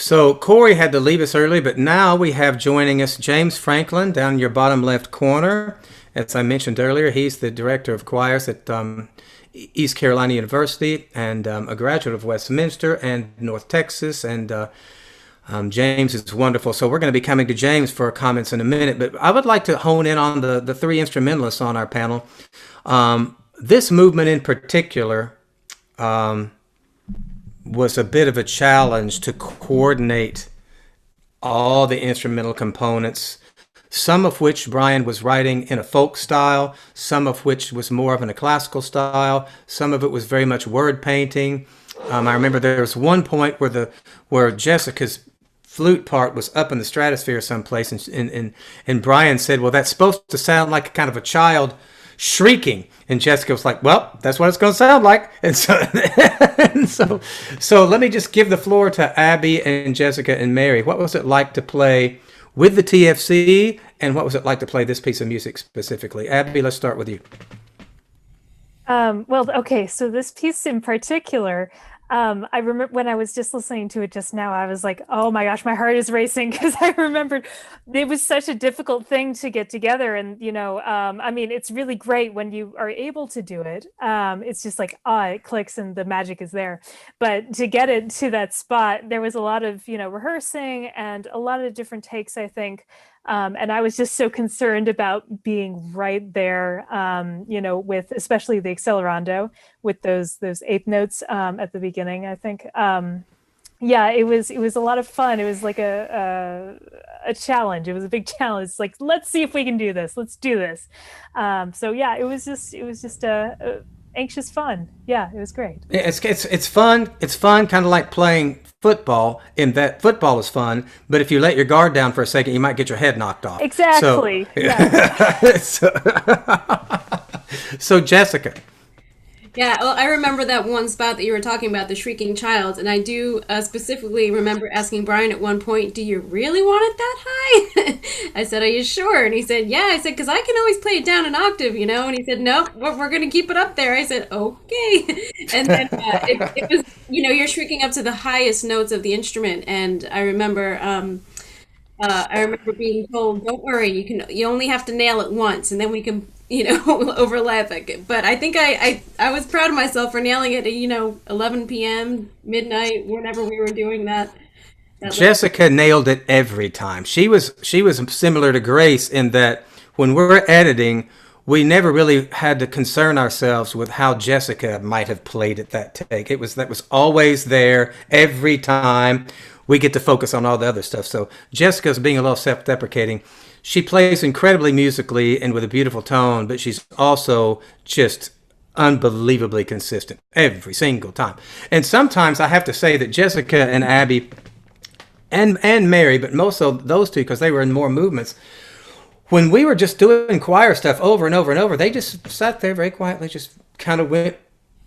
So Corey had to leave us early, but now we have joining us James Franklin down in your bottom left corner. As I mentioned earlier, he's the director of choirs at East Carolina University and a graduate of Westminster and North Texas. And James is wonderful. So we're going to be coming to James for comments in a minute. But I would like to hone in on the three instrumentalists on our panel. This movement in particular was a bit of a challenge to coordinate all the instrumental components, some of which Brian was writing in a folk style, some of which was more of in a classical style, some of it was very much word painting. I remember there was one point where Jessica's flute part was up in the stratosphere someplace, and Brian said, well, that's supposed to sound like a kind of a child shrieking, and Jessica was like, well, that's what it's going to sound like. And so let me just give the floor to Abby and Jessica and Mary. What was it like to play with the TFC, and what was it like to play this piece of music specifically? Abby, let's start with you. Well, okay, so this piece in particular, I remember when I was just listening to it just now, I was like, oh my gosh, my heart is racing, because I remembered it was such a difficult thing to get together. And, I mean, it's really great when you are able to do it. It's just like, it clicks and the magic is there. But to get it to that spot, there was a lot of, rehearsing and a lot of different takes, I think. And I was just so concerned about being right there, with especially the accelerando with those eighth notes at the beginning. I think, it was a lot of fun. It was like a challenge. It was a big challenge. It's like, let's see if we can do this. Let's do this. It was just a anxious fun. Yeah, it was great. It's fun. It's fun, kind of like playing football, in that football is fun, but if you let your guard down for a second, you might get your head knocked off. Exactly. So, yeah. So Jessica. Yeah, well, I remember that one spot that you were talking about, the shrieking child, and I do specifically remember asking Brian at one point, do you really want it that high? I said, are you sure? And he said, yeah. I said, because I can always play it down an octave, And he said, nope, we're going to keep it up there. I said, okay. And then it was, you're shrieking up to the highest notes of the instrument, and I remember being told, don't worry, you only have to nail it once, and then we can overlap it. But I think I was proud of myself for nailing it at 11 p.m. midnight, whenever we were doing that Jessica nailed it every time. She was similar to Grace in that when we're editing, we never really had to concern ourselves with how Jessica might have played it that take. That was always there every time. We get to focus on all the other stuff. So Jessica's being a little self-deprecating. She plays incredibly musically and with a beautiful tone, but she's also just unbelievably consistent every single time. And sometimes I have to say that Jessica and Abby and Mary, but most of those two, because they were in more movements, when we were just doing choir stuff over and over and over, they just sat there very quietly, just kind of went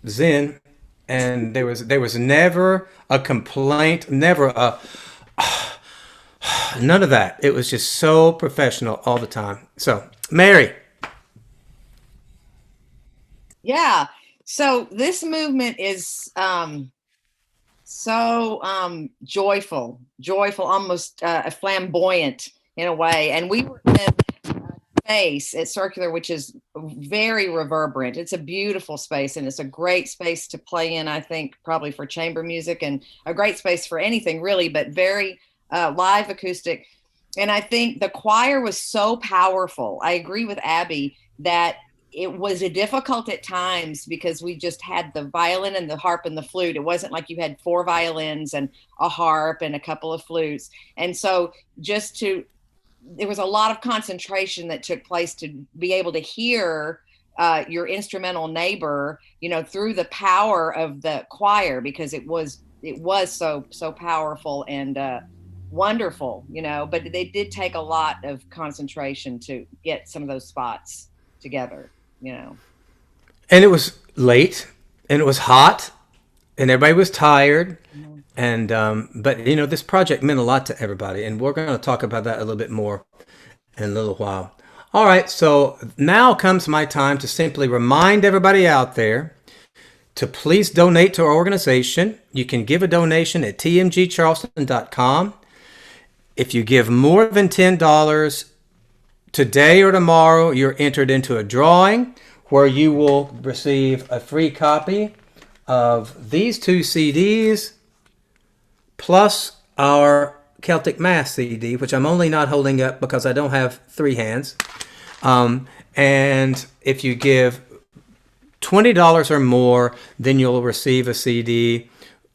zen. And there was never a complaint, never a none of that. It was just so professional all the time. So, Mary. Yeah. So this movement is so joyful, almost flamboyant in a way. And we were in space at Circular, which is very reverberant. It's a beautiful space, and it's a great space to play in, I think, probably for chamber music, and a great space for anything really, but very live acoustic. And I think the choir was so powerful. I agree with Abby that it was difficult at times because we just had the violin and the harp and the flute. It wasn't like you had 4 violins and a harp and a couple of flutes. And so there was a lot of concentration that took place to be able to hear your instrumental neighbor, through the power of the choir, because it was so powerful and wonderful, but they did take a lot of concentration to get some of those spots together, And it was late, and it was hot, and everybody was tired. And but this project meant a lot to everybody, and we're going to talk about that a little bit more in a little while. All right, so now comes my time to simply remind everybody out there to please donate to our organization. You can give a donation at tmgcharleston.com. If you give more than $10 today or tomorrow, you're entered into a drawing where you will receive a free copy of these 2 CDs plus our Celtic Mass CD, which I'm only not holding up because I don't have 3 hands. And if you give $20 or more, then you'll receive a CD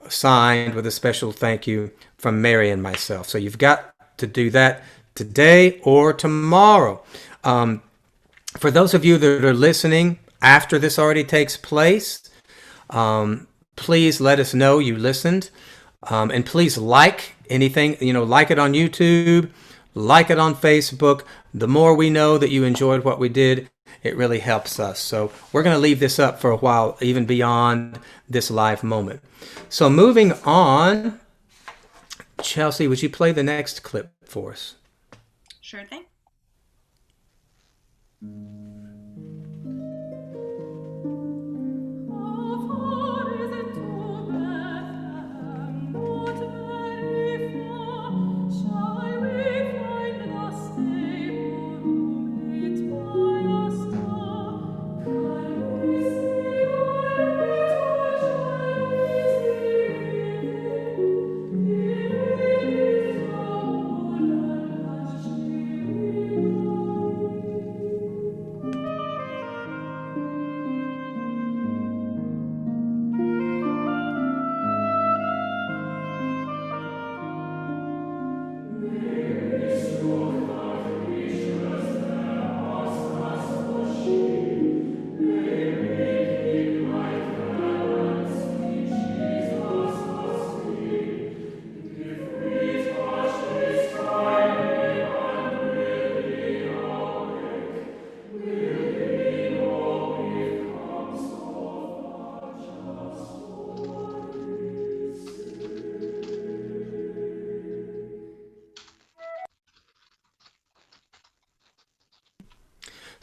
signed with a special thank you from Mary and myself. So you've got to do that today or tomorrow. For those of you that are listening after this already takes place, please let us know you listened. And please like anything, like it on YouTube, like it on Facebook. The more we know that you enjoyed what we did, it really helps us. So we're going to leave this up for a while, even beyond this live moment. So moving on, Chelsea, would you play the next clip for us? Sure thing.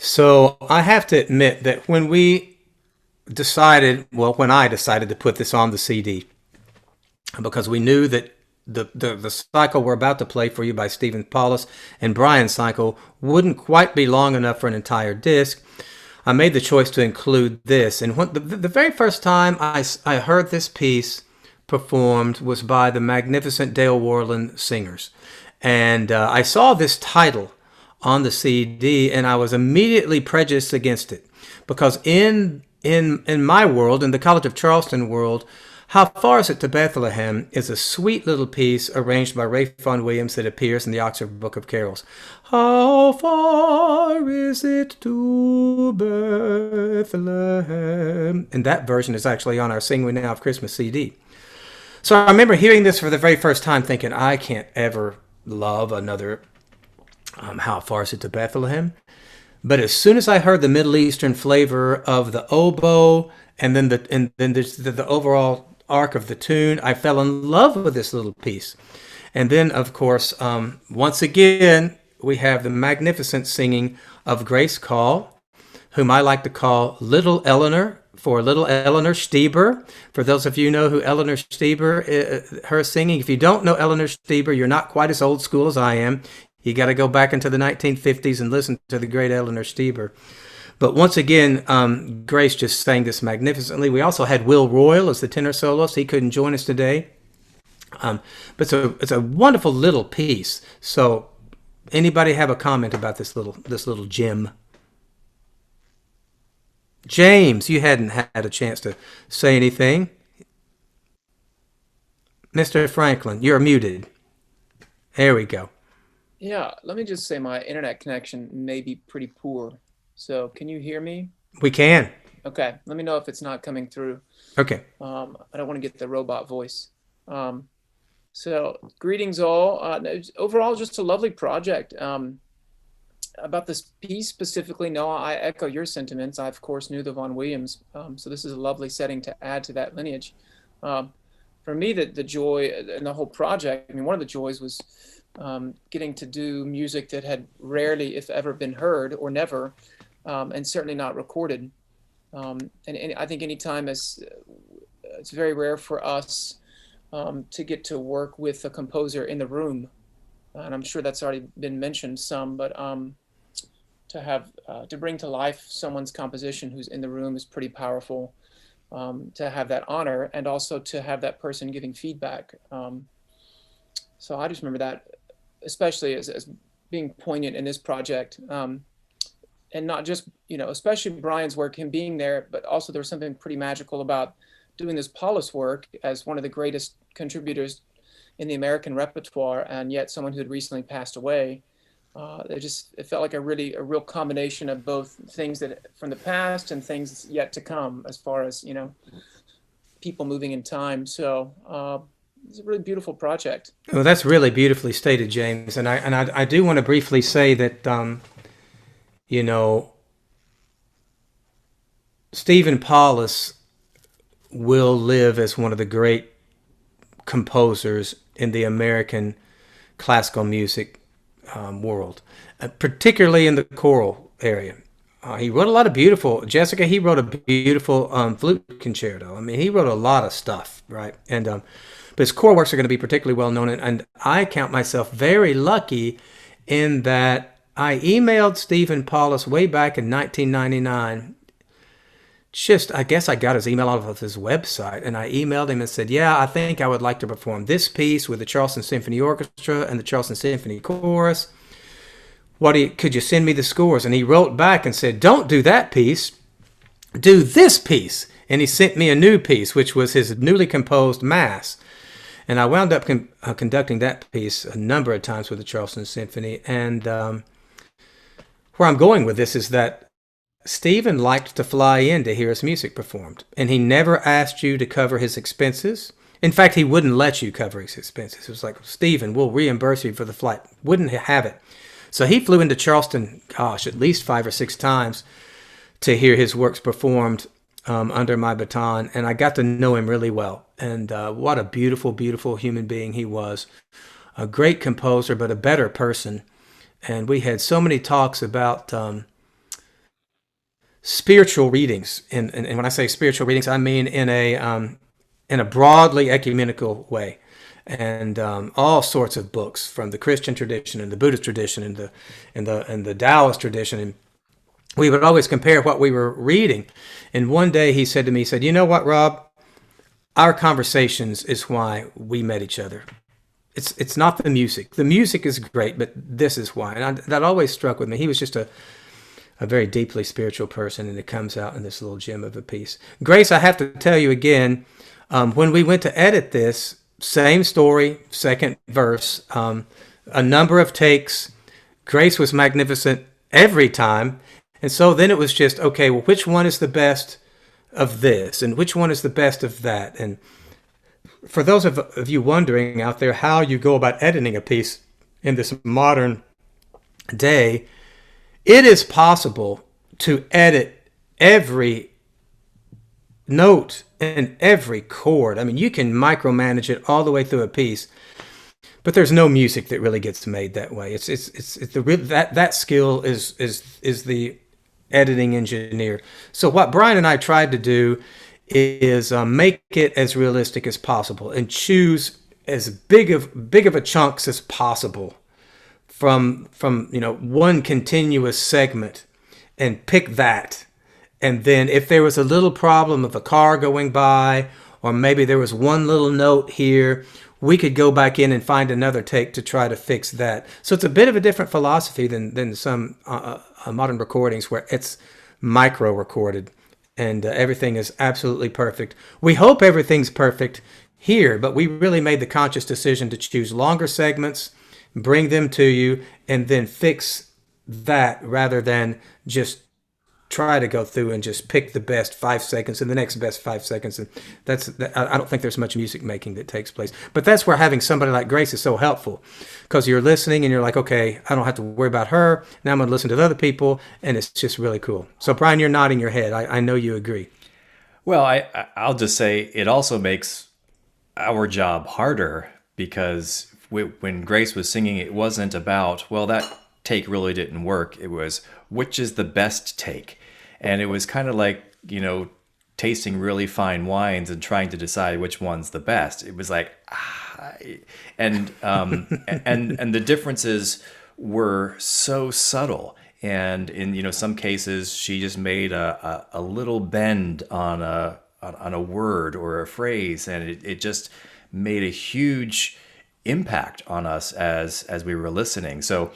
So I have to admit that when I decided to put this on the CD, because we knew that the cycle we're about to play for you by Stephen Paulus and Brian's cycle wouldn't quite be long enough for an entire disc, I made the choice to include this. And when the very first time I heard this piece performed was by the magnificent Dale Worland Singers. And I saw this title on the CD, and I was immediately prejudiced against it, because in my world, in the College of Charleston world, How Far Is It to Bethlehem is a sweet little piece arranged by Ray Vaughan Williams that appears in the Oxford Book of Carols. How far is it to Bethlehem? And that version is actually on our Sing We Now of Christmas CD. So I remember hearing this for the very first time thinking, I can't ever love another How Far Is It to Bethlehem? But as soon as I heard the Middle Eastern flavor of the oboe and then the overall arc of the tune, I fell in love with this little piece. And then, of course, once again, we have the magnificent singing of Grace Call, whom I like to call Little Eleanor, for Little Eleanor Stieber. For those of you who know who Eleanor Stieber, her singing, if you don't know Eleanor Stieber, you're not quite as old school as I am. You got to go back into the 1950s and listen to the great Eleanor Stieber. But once again, Grace just sang this magnificently. We also had Will Royal as the tenor soloist. He couldn't join us today. But it's a wonderful little piece. So anybody have a comment about this little gem? James, you hadn't had a chance to say anything. Mr. Franklin, you're muted. There we go. Yeah, let me just say my internet connection may be pretty poor. So can you hear me? We can. Okay, let me know if it's not coming through. Okay. I don't want to get the robot voice. So greetings all. Overall, just a lovely project. About this piece specifically, Noah, I echo your sentiments. I, of course, knew the Vaughan Williams. So this is a lovely setting to add to that lineage. For me, the joy in the whole project, I mean, one of the joys was getting to do music that had rarely, if ever, been heard or never, and certainly not recorded. And I think anytime it's very rare for us to get to work with a composer in the room, and I'm sure that's already been mentioned some, but to have to bring to life someone's composition who's in the room is pretty powerful. To have that honor, and also to have that person giving feedback. So I just remember that, especially as being poignant in this project, and not just, especially Brian's work, him being there, but also there was something pretty magical about doing this Paulus work as one of the greatest contributors in the American repertoire, and yet someone who had recently passed away. It felt like a real combination of both things that from the past and things yet to come, as far as people moving in time. So it's a really beautiful project. Well, that's really beautifully stated, James. And I do want to briefly say that Stephen Paulus will live as one of the great composers in the American classical music world, particularly in the choral area. He wrote a lot of beautiful, Jessica, he wrote a beautiful flute concerto. I mean, he wrote a lot of stuff, right? And but his choral works are going to be particularly well known. And I count myself very lucky in that I emailed Stephen Paulus way back in 1999. I guess I got his email off of his website, and I emailed him and said, yeah, I think I would like to perform this piece with the Charleston Symphony Orchestra and the Charleston Symphony Chorus. Could you send me the scores? And he wrote back and said, don't do that piece, do this piece. And he sent me a new piece, which was his newly composed Mass. And I wound up conducting that piece a number of times with the Charleston Symphony. And where I'm going with this is that Stephen liked to fly in to hear his music performed, and he never asked you to cover his expenses. In fact, he wouldn't let you cover his expenses. It was like, Stephen, we'll reimburse you for the flight. Wouldn't have it. So he flew into Charleston, at least 5 or 6 times to hear his works performed under my baton, and I got to know him really well. And what a beautiful, beautiful human being he was. A great composer, but a better person. And we had so many talks about spiritual readings, and when I say spiritual readings, I mean in a broadly ecumenical way, and all sorts of books from the Christian tradition and the Buddhist tradition and the Taoist tradition, and we would always compare what we were reading. And one day he said to me, you know what, Rob, our conversations is why we met each other. It's not the music. The music is great, but this is why. And that always struck with me. He was just a very deeply spiritual person, and it comes out in this little gem of a piece. Grace, I have to tell you again, when we went to edit this, same story, second verse, a number of takes. Grace was magnificent every time. And so then it was just, okay, well, which one is the best of this? And which one is the best of that? And for those of you wondering out there how you go about editing a piece in this modern day, it is possible to edit every note and every chord. I mean, you can micromanage it all the way through a piece, but there's no music that really gets made that way. That skill is the editing engineer. So what Brian and I tried to do is make it as realistic as possible and choose as big of a chunks as possible from one continuous segment, and pick that. And then if there was a little problem of a car going by, or maybe there was one little note here, we could go back in and find another take to try to fix that. So it's a bit of a different philosophy than some modern recordings where it's micro recorded and everything is absolutely perfect. We hope everything's perfect here, but we really made the conscious decision to choose longer segments, bring them to you, and then fix that rather than just try to go through and just pick the best 5 seconds and the next best 5 seconds. And I don't think there's much music making that takes place. But that's where having somebody like Grace is so helpful, because you're listening and you're like, okay, I don't have to worry about her. Now I'm going to listen to the other people, and it's just really cool. So Brian, you're nodding your head. I know you agree. Well, I'll just say it also makes our job harder, because when Grace was singing, it wasn't about, well, that take really didn't work. It was, which is the best take? And it was kind of like tasting really fine wines and trying to decide which one's the best. It was like, and the differences were so subtle. And in some cases, she just made a little bend on a word or a phrase, and it just made a huge impact on us as we were listening. So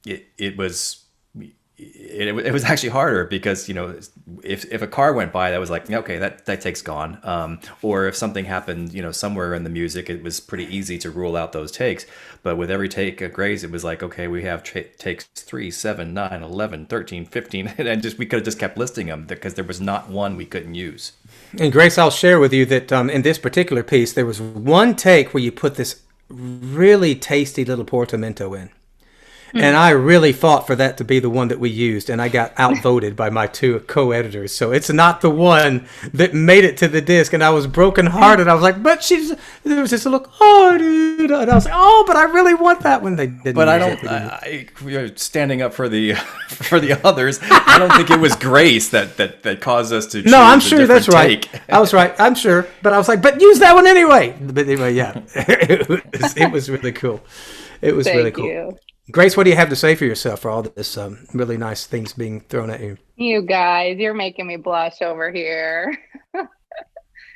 it was actually harder because if a car went by, that was like, okay, that take's gone. Or if something happened somewhere in the music, it was pretty easy to rule out those takes. But with every take of Grace, it was like, okay, we have takes 3, 7, 9, 11, 13, 15, and we could have just kept listing them because there was not one we couldn't use. And Grace, I'll share with you that in this particular piece, there was one take where you put this really tasty little portamento in. And I really fought for that to be the one that we used, and I got outvoted by my 2 co-editors. So it's not the one that made it to the disc, and I was brokenhearted. I was like, but there was this little, oh, dude. And I was like, oh, but I really want that one. They didn't. But standing up for the others, I don't think it was Grace that caused us to choose. No, I'm sure that's take. right. I was right. I'm sure. But I was like, but use that one anyway. But anyway, yeah. It was really cool. It was really cool. You. Grace, what do you have to say for yourself for all this really nice things being thrown at you? You guys, you're making me blush over here.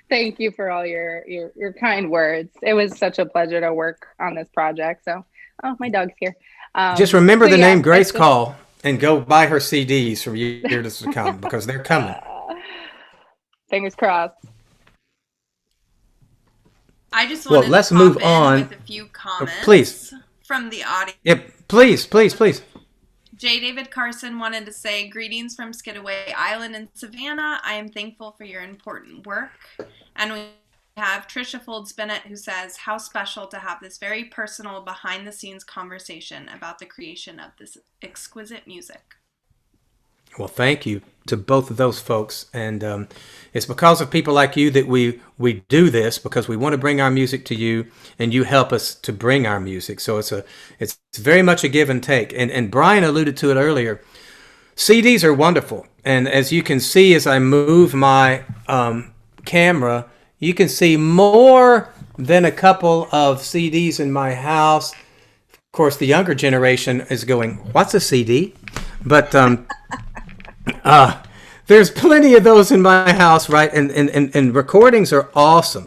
Thank you for all your kind words. It was such a pleasure to work on this project. So, oh, my dog's here. Just remember the name Grace Call and go buy her CDs from years to come because they're coming. Fingers crossed. I just wanted let's to move pop in on. with a few comments Please. from the audience. Yep, please. J. David Carson wanted to say, greetings from Skidaway Island in Savannah. I am thankful for your important work. And we have Trisha Folds Bennett who says, how special to have this very personal behind-the-scenes conversation about the creation of this exquisite music. Well, thank you to both of those folks. And it's because of people like you that we do this, because we want to bring our music to you and you help us to bring our music. So it's very much a give and take. And Brian alluded to it earlier. CDs are wonderful. And as you can see, as I move my camera, you can see more than a couple of CDs in my house. Of course, the younger generation is going, what's a CD? But there's plenty of those in my house, right? And recordings are awesome.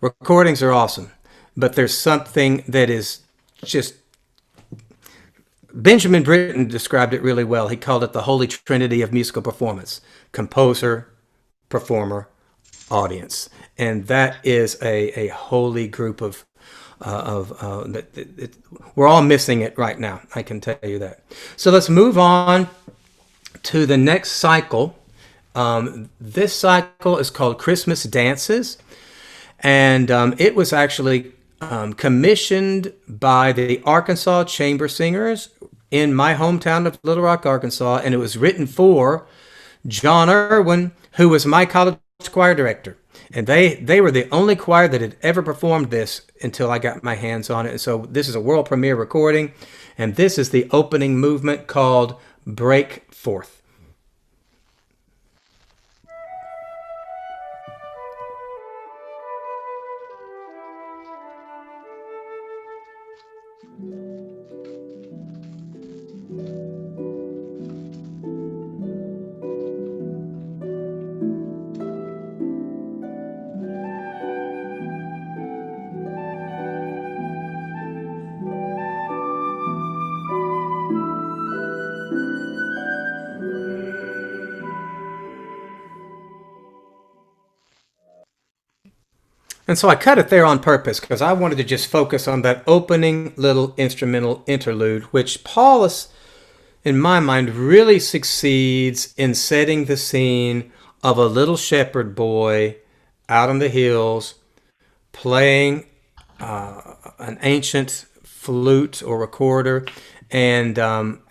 Recordings are awesome. But there's something that is just... Benjamin Britten described it really well. He called it the holy trinity of musical performance. Composer, performer, audience. And that is a holy group of we're all missing it right now. I can tell you that. So let's move on to the next cycle. This cycle is called Christmas Dances, and it was actually commissioned by the Arkansas Chamber Singers in my hometown of Little Rock, Arkansas, and it was written for John Irwin, who was my college choir director. And they were the only choir that had ever performed this until I got my hands on it. And so this is a world premiere recording, and this is the opening movement called Break Forth. And so I cut it there on purpose because I wanted to just focus on that opening little instrumental interlude, which Paulus, in my mind, really succeeds in setting the scene of a little shepherd boy out on the hills playing an ancient flute or recorder. And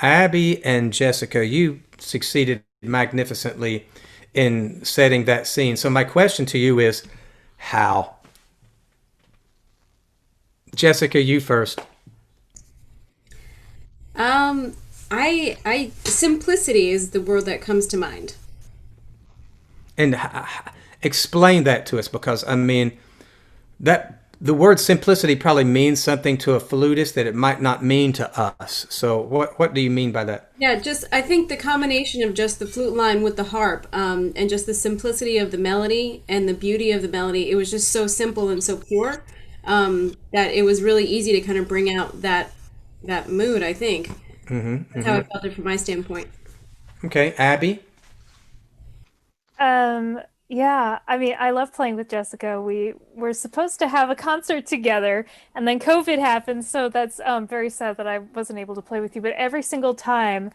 Abby and Jessica, you succeeded magnificently in setting that scene. So my question to you is, how? Jessica, you first. I simplicity is the word that comes to mind. And explain that to us, because I mean that the word simplicity probably means something to a flutist that it might not mean to us. So what do you mean by that? Yeah, just I think the combination of just the flute line with the harp, and just the simplicity of the melody and the beauty of the melody, it was just so simple and so pure, that it was really easy to kind of bring out that mood, I think. That's how I felt it from my standpoint. Okay, Abby. Yeah, I mean, I love playing with Jessica. We were supposed to have a concert together, and then COVID happened, so that's very sad that I wasn't able to play with you. But every single time,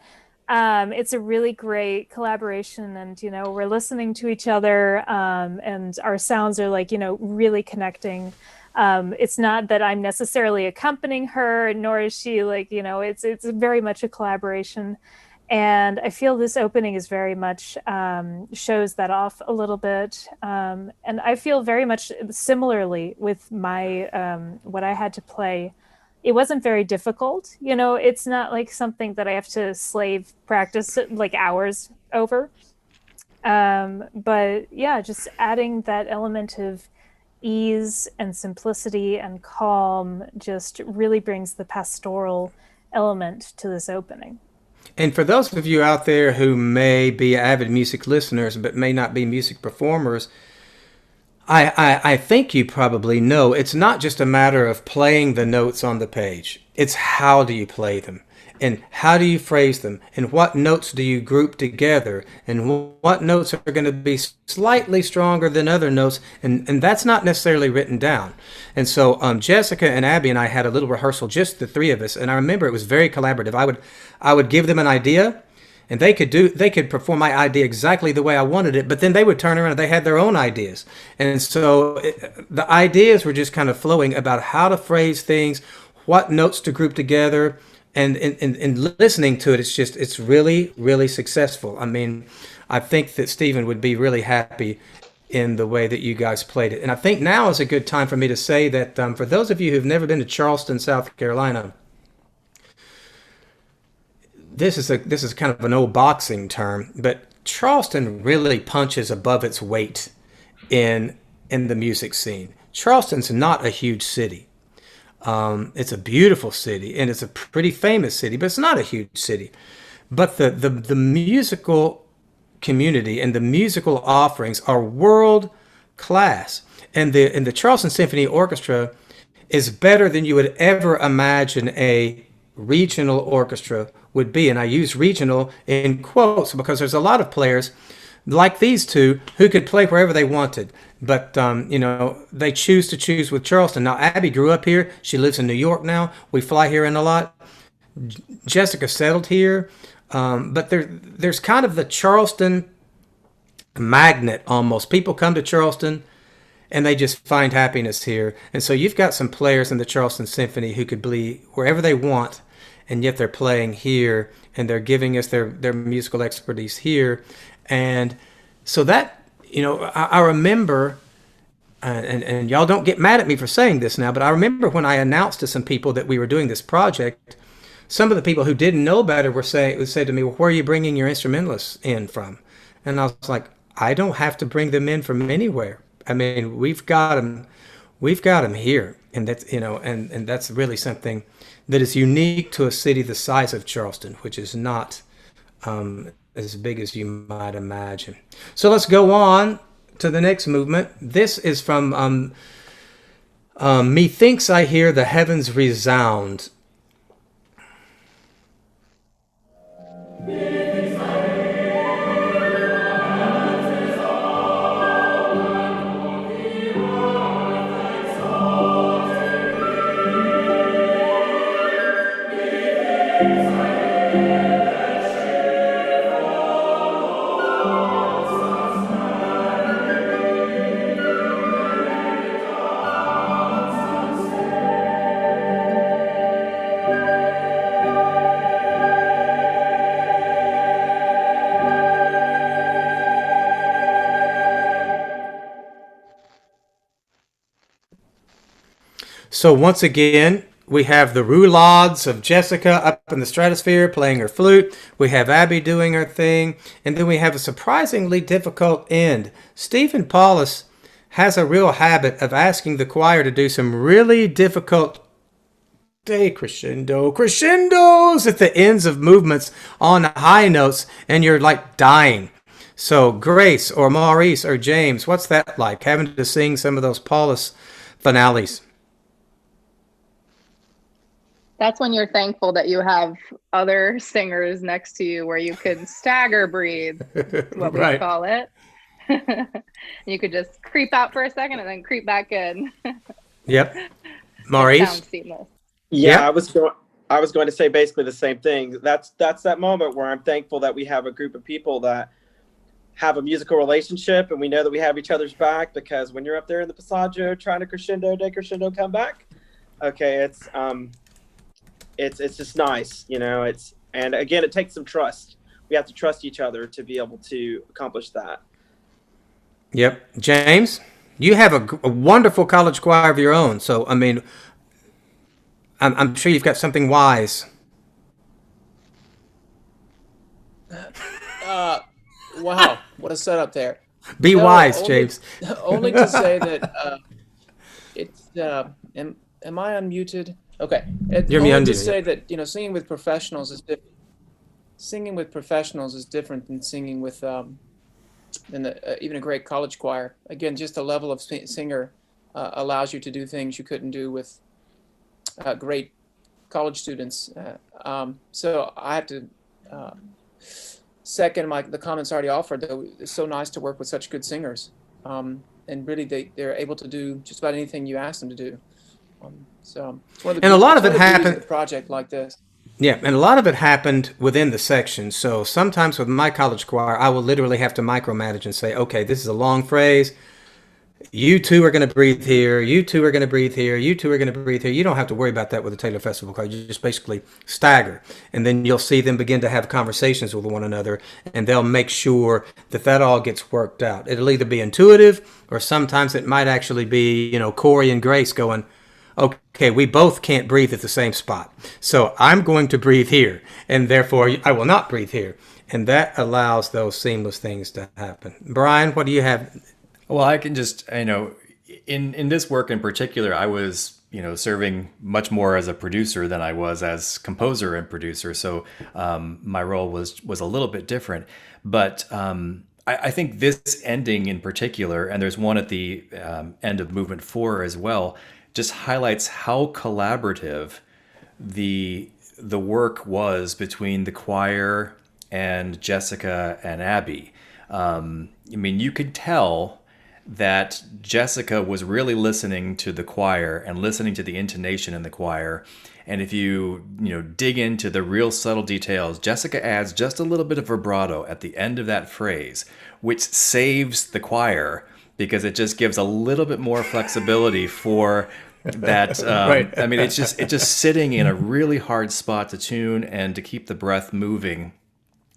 it's a really great collaboration, and we're listening to each other, and our sounds are like, really connecting. It's not that I'm necessarily accompanying her, nor is she like, it's very much a collaboration. And I feel this opening is very much shows that off a little bit. And I feel very much similarly with my what I had to play. It wasn't very difficult. It's not like something that I have to slave practice like hours over. But yeah, just adding that element of ease and simplicity and calm just really brings the pastoral element to this opening. And for those of you out there who may be avid music listeners but may not be music performers, I think you probably know it's not just a matter of playing the notes on the page. It's how do you play them, and how do you phrase them, and what notes do you group together, and what notes are going to be slightly stronger than other notes, and that's not necessarily written down. And so Jessica and Abby and I had a little rehearsal, just the three of us, and I remember it was very collaborative. I would give them an idea, and they could perform my idea exactly the way I wanted it, but then they would turn around and they had their own ideas. And so the ideas were just kind of flowing about how to phrase things, what notes to group together, and in listening to it, it's really, really successful. I mean, I think that Stephen would be really happy in the way that you guys played it. And I think now is a good time for me to say that for those of you who've never been to Charleston, South Carolina, this is kind of an old boxing term, but Charleston really punches above its weight in the music scene. Charleston's not a huge city. It's a beautiful city, and it's a pretty famous city, but it's not a huge city. But the musical community and the musical offerings are world class, and the Charleston Symphony Orchestra is better than you would ever imagine a regional orchestra would be. And I use regional in quotes because there's a lot of players like these two who could play wherever they wanted, but they choose with Charleston. Now Abby grew up here. She lives in New York now. We fly here in a lot. Jessica settled here, but there's kind of the Charleston magnet almost. People come to Charleston and they just find happiness here. And so you've got some players in the Charleston Symphony who could be wherever they want, and yet they're playing here, and they're giving us their musical expertise here. And so that, I remember, and y'all don't get mad at me for saying this now, but I remember when I announced to some people that we were doing this project, some of the people who didn't know better would say to me, well, where are you bringing your instrumentalists in from? And I was like, I don't have to bring them in from anywhere. I mean, we've got them here. And that's, and that's really something that is unique to a city the size of Charleston, which is not as big as you might imagine. So let's go on to the next movement. This is from Methinks I Hear the Heavens Resound. So once again, we have the roulades of Jessica up in the stratosphere playing her flute. We have Abby doing her thing. And then we have a surprisingly difficult end. Stephen Paulus has a real habit of asking the choir to do some really difficult crescendos at the ends of movements on high notes, and you're like dying. So Grace or Maurice or James, what's that like, having to sing some of those Paulus finales? That's when you're thankful that you have other singers next to you where you can stagger breathe, is what we Right. call it. You could just creep out for a second and then creep back in. Yep. It Maurice? sounds seamless. Yeah, Yep. I was going to say basically the same thing. That's that moment where I'm thankful that we have a group of people that have a musical relationship, and we know that we have each other's back, because when you're up there in the passaggio trying to crescendo, decrescendo, come back, okay, it's just nice, you know. And again, it takes some trust. We have to trust each other to be able to accomplish that. Yep. James, you have a wonderful college choir of your own. So, I mean, I'm sure you've got something wise. Wow, what a setup there. Be No, wise, only- James. Only to say that it's. Am I unmuted? Okay. You're Only to unmuted, say that singing with professionals is different. Singing with professionals is different than singing with even a great college choir. Again, just the level of singer allows you to do things you couldn't do with great college students. So I have to second the comments already offered. Though it's so nice to work with such good singers, and really they're able to do just about anything you ask them to do. So it's one of the And a lot of it's it one the beauties happened- of a project like this. Yeah, and a lot of it happened within the section. So sometimes with my college choir, I will literally have to micromanage and say, okay, this is a long phrase. You two are going to breathe here. You two are going to breathe here. You two are going to breathe here. You don't have to worry about that with the Taylor Festival choir. You just basically stagger. And then you'll see them begin to have conversations with one another, and they'll make sure that that all gets worked out. It'll either be intuitive, or sometimes it might actually be, Corey and Grace going, okay, we both can't breathe at the same spot. So I'm going to breathe here, and therefore I will not breathe here. And that allows those seamless things to happen. Brian, what do you have? Well, I can just, in this work in particular, I was, serving much more as a producer than I was as composer and producer. So my role was a little bit different. But I think this ending in particular, and there's one at the end of movement 4 as well, just highlights how collaborative the work was between the choir and Jessica and Abby. You could tell that Jessica was really listening to the choir and listening to the intonation in the choir. And if you dig into the real subtle details, Jessica adds just a little bit of vibrato at the end of that phrase, which saves the choir because it just gives a little bit more flexibility for that. Right. It's just sitting in a really hard spot to tune and to keep the breath moving.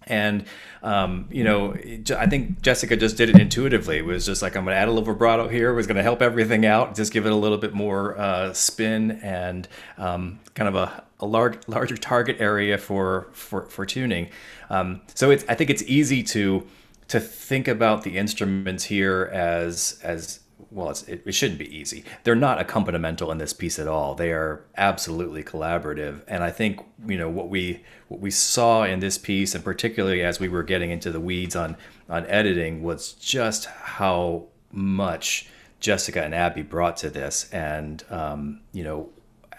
And, I think Jessica just did it intuitively. It was just like, I'm going to add a little vibrato here. It was going to help everything out, just give it a little bit more spin and kind of a larger target area for tuning. So I think it's easy to think about the instruments here as well. It shouldn't be easy. They're not accompanimental in this piece at all. They are absolutely collaborative. And I think what we saw in this piece, and particularly as we were getting into the weeds on editing, was just how much Jessica and Abby brought to this, and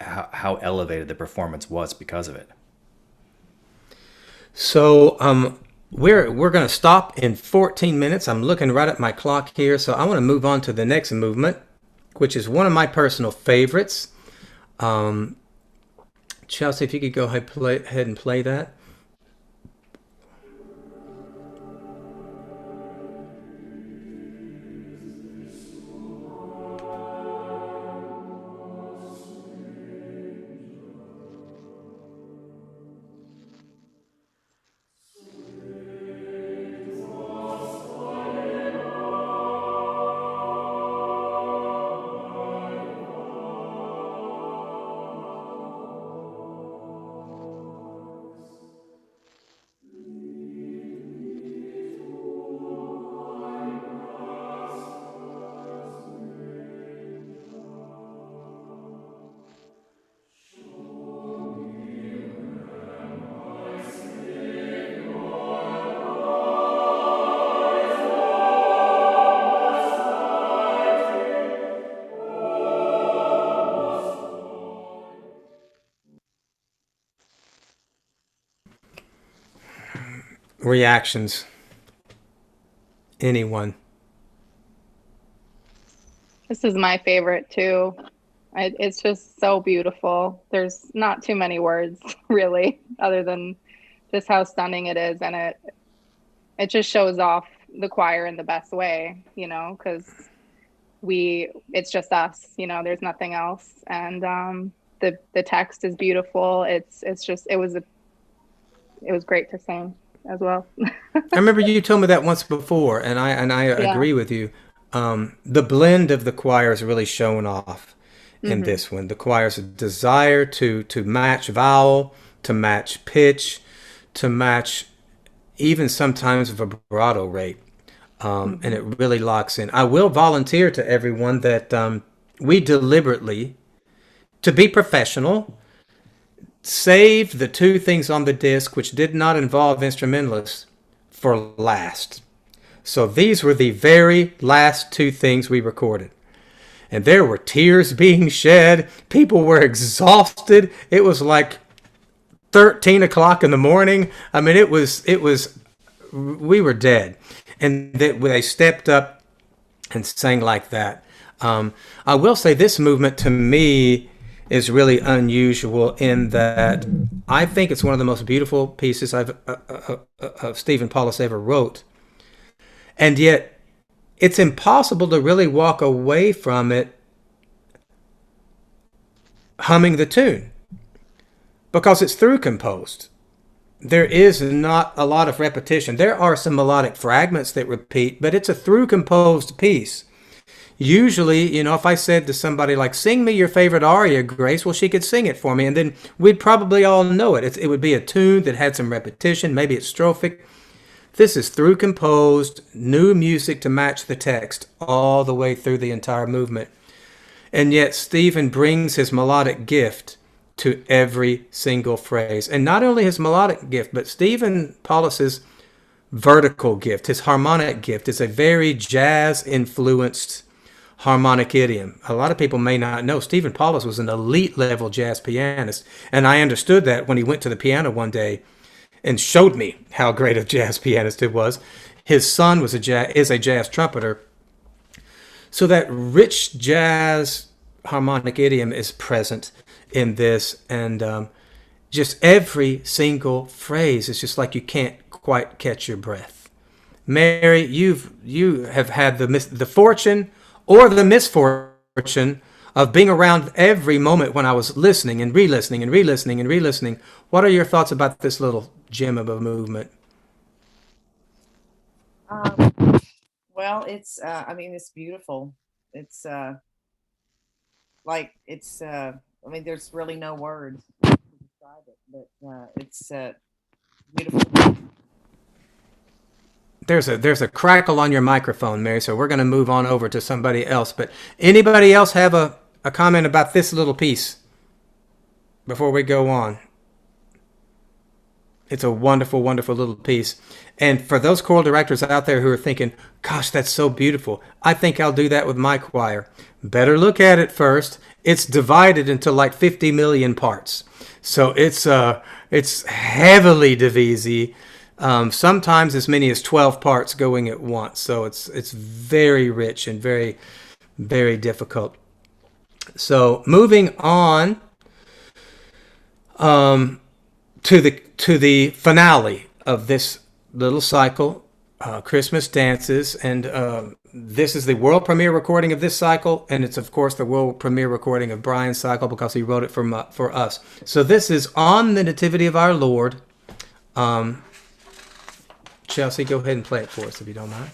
how elevated the performance was because of it. So we're going to stop in 14 minutes. I'm looking right at my clock here, so I want to move on to the next movement, which is one of my personal favorites. Chelsea, if you could go ahead and play that. reactions? Anyone? This is my favorite too. It's just so beautiful. There's not too many words really, other than just how stunning it is, and it just shows off the choir in the best way, you know, because it's just us, you know. There's nothing else, and the text is beautiful. It was great to sing as well. I remember you told me that once before, and I agree with you. The blend of the choir is really showing off in this one. The choir's desire to match vowel, to match pitch, to match even sometimes vibrato rate. And it really locks in. I will volunteer to everyone that we deliberately, to be professional, saved the two things on the disc which did not involve instrumentalists for last. So these were the very last two things we recorded. And there were tears being shed. People were exhausted. It was like 13 o'clock in the morning. I mean, we were dead. And they stepped up and sang like that. I will say this movement to me is really unusual in that I think it's one of the most beautiful pieces of Stephen Paulus ever wrote. And yet it's impossible to really walk away from it humming the tune because it's through composed. There is not a lot of repetition. There are some melodic fragments that repeat, but it's a through composed piece. Usually, you know, if I said to somebody like, sing me your favorite aria, Grace, well, she could sing it for me, and then we'd probably all know it. It would be a tune that had some repetition. Maybe it's strophic. This is through composed, new music to match the text all the way through the entire movement. And yet Stephen brings his melodic gift to every single phrase. And not only his melodic gift, but Stephen Paulus's vertical gift, his harmonic gift, is a very jazz-influenced harmonic idiom. A lot of people may not know Stephen Paulus was an elite level jazz pianist, and I understood that when he went to the piano one day and showed me how great a jazz pianist it was. His son is a jazz trumpeter, so that rich jazz harmonic idiom is present in this, and just every single phrase is just like you can't quite catch your breath. Mary, you have had the fortune or the misfortune of being around every moment when I was listening and re-listening and re-listening and re-listening. What are your thoughts about this little gem of a movement? Well, it's I mean, it's beautiful. It's I mean, there's really no words to describe it, but it's beautiful. There's a crackle on your microphone, Mary, so we're going to move on over to somebody else. But anybody else have a comment about this little piece before we go on? It's a wonderful, wonderful little piece. And for those choral directors out there who are thinking, gosh, that's so beautiful, I think I'll do that with my choir. Better look at it first. It's divided into like 50 million parts. So it's heavily divisi. Sometimes as many as 12 parts going at once. So it's very rich and very, very difficult. So moving on to the finale of this little cycle, Christmas Dances, and this is the world premiere recording of this cycle, and it's of course the world premiere recording of Brian's cycle because he wrote it for us. So this is On the Nativity of Our Lord. Chelsea, go ahead and play it for us if you don't mind.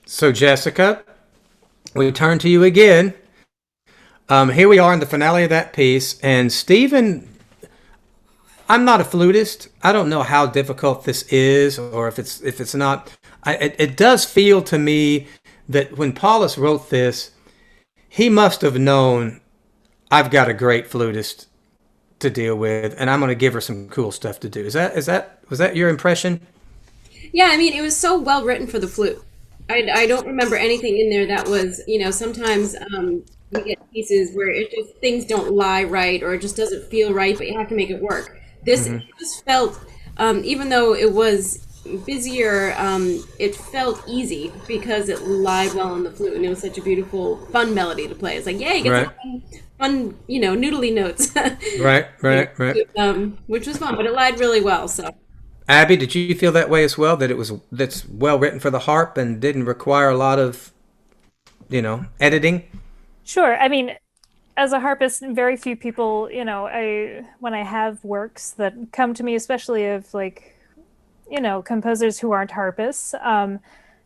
So Jessica, we turn to you again. Here we are in the finale of that piece, and Stephen, I'm not a flutist. I don't know how difficult this is, or if it's not. it does feel to me that when Paulus wrote this, he must have known I've got a great flutist to deal with, and I'm going to give her some cool stuff to do. Was that your impression? Yeah, I mean, it was so well written for the flute. I don't remember anything in there that was, sometimes you get pieces where it just things don't lie right, or it just doesn't feel right, but you have to make it work. This just felt, even though it was busier, it felt easy because it lied well on the flute, and it was such a beautiful, fun melody to play. It's like, yeah, you get some fun, noodly notes. Right. Which was fun, but it lied really well. So, Abby, did you feel that way as well? That's well written for the harp and didn't require a lot of, editing? Sure. I mean, as a harpist, very few people, when I have works that come to me, especially of composers who aren't harpists,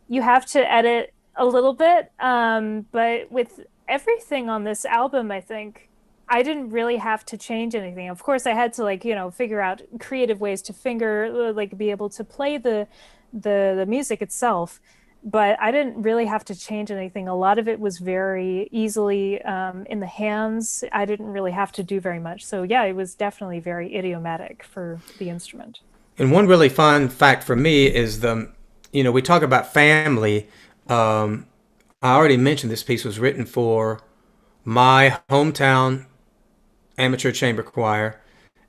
you have to edit a little bit. But with everything on this album, I think I didn't really have to change anything. Of course, I had to figure out creative ways to be able to play the music itself. But I didn't really have to change anything. A lot of it was very easily in the hands. I didn't really have to do very much. So yeah, it was definitely very idiomatic for the instrument. And one really fun fact for me is we talk about family. I already mentioned this piece was written for my hometown amateur chamber choir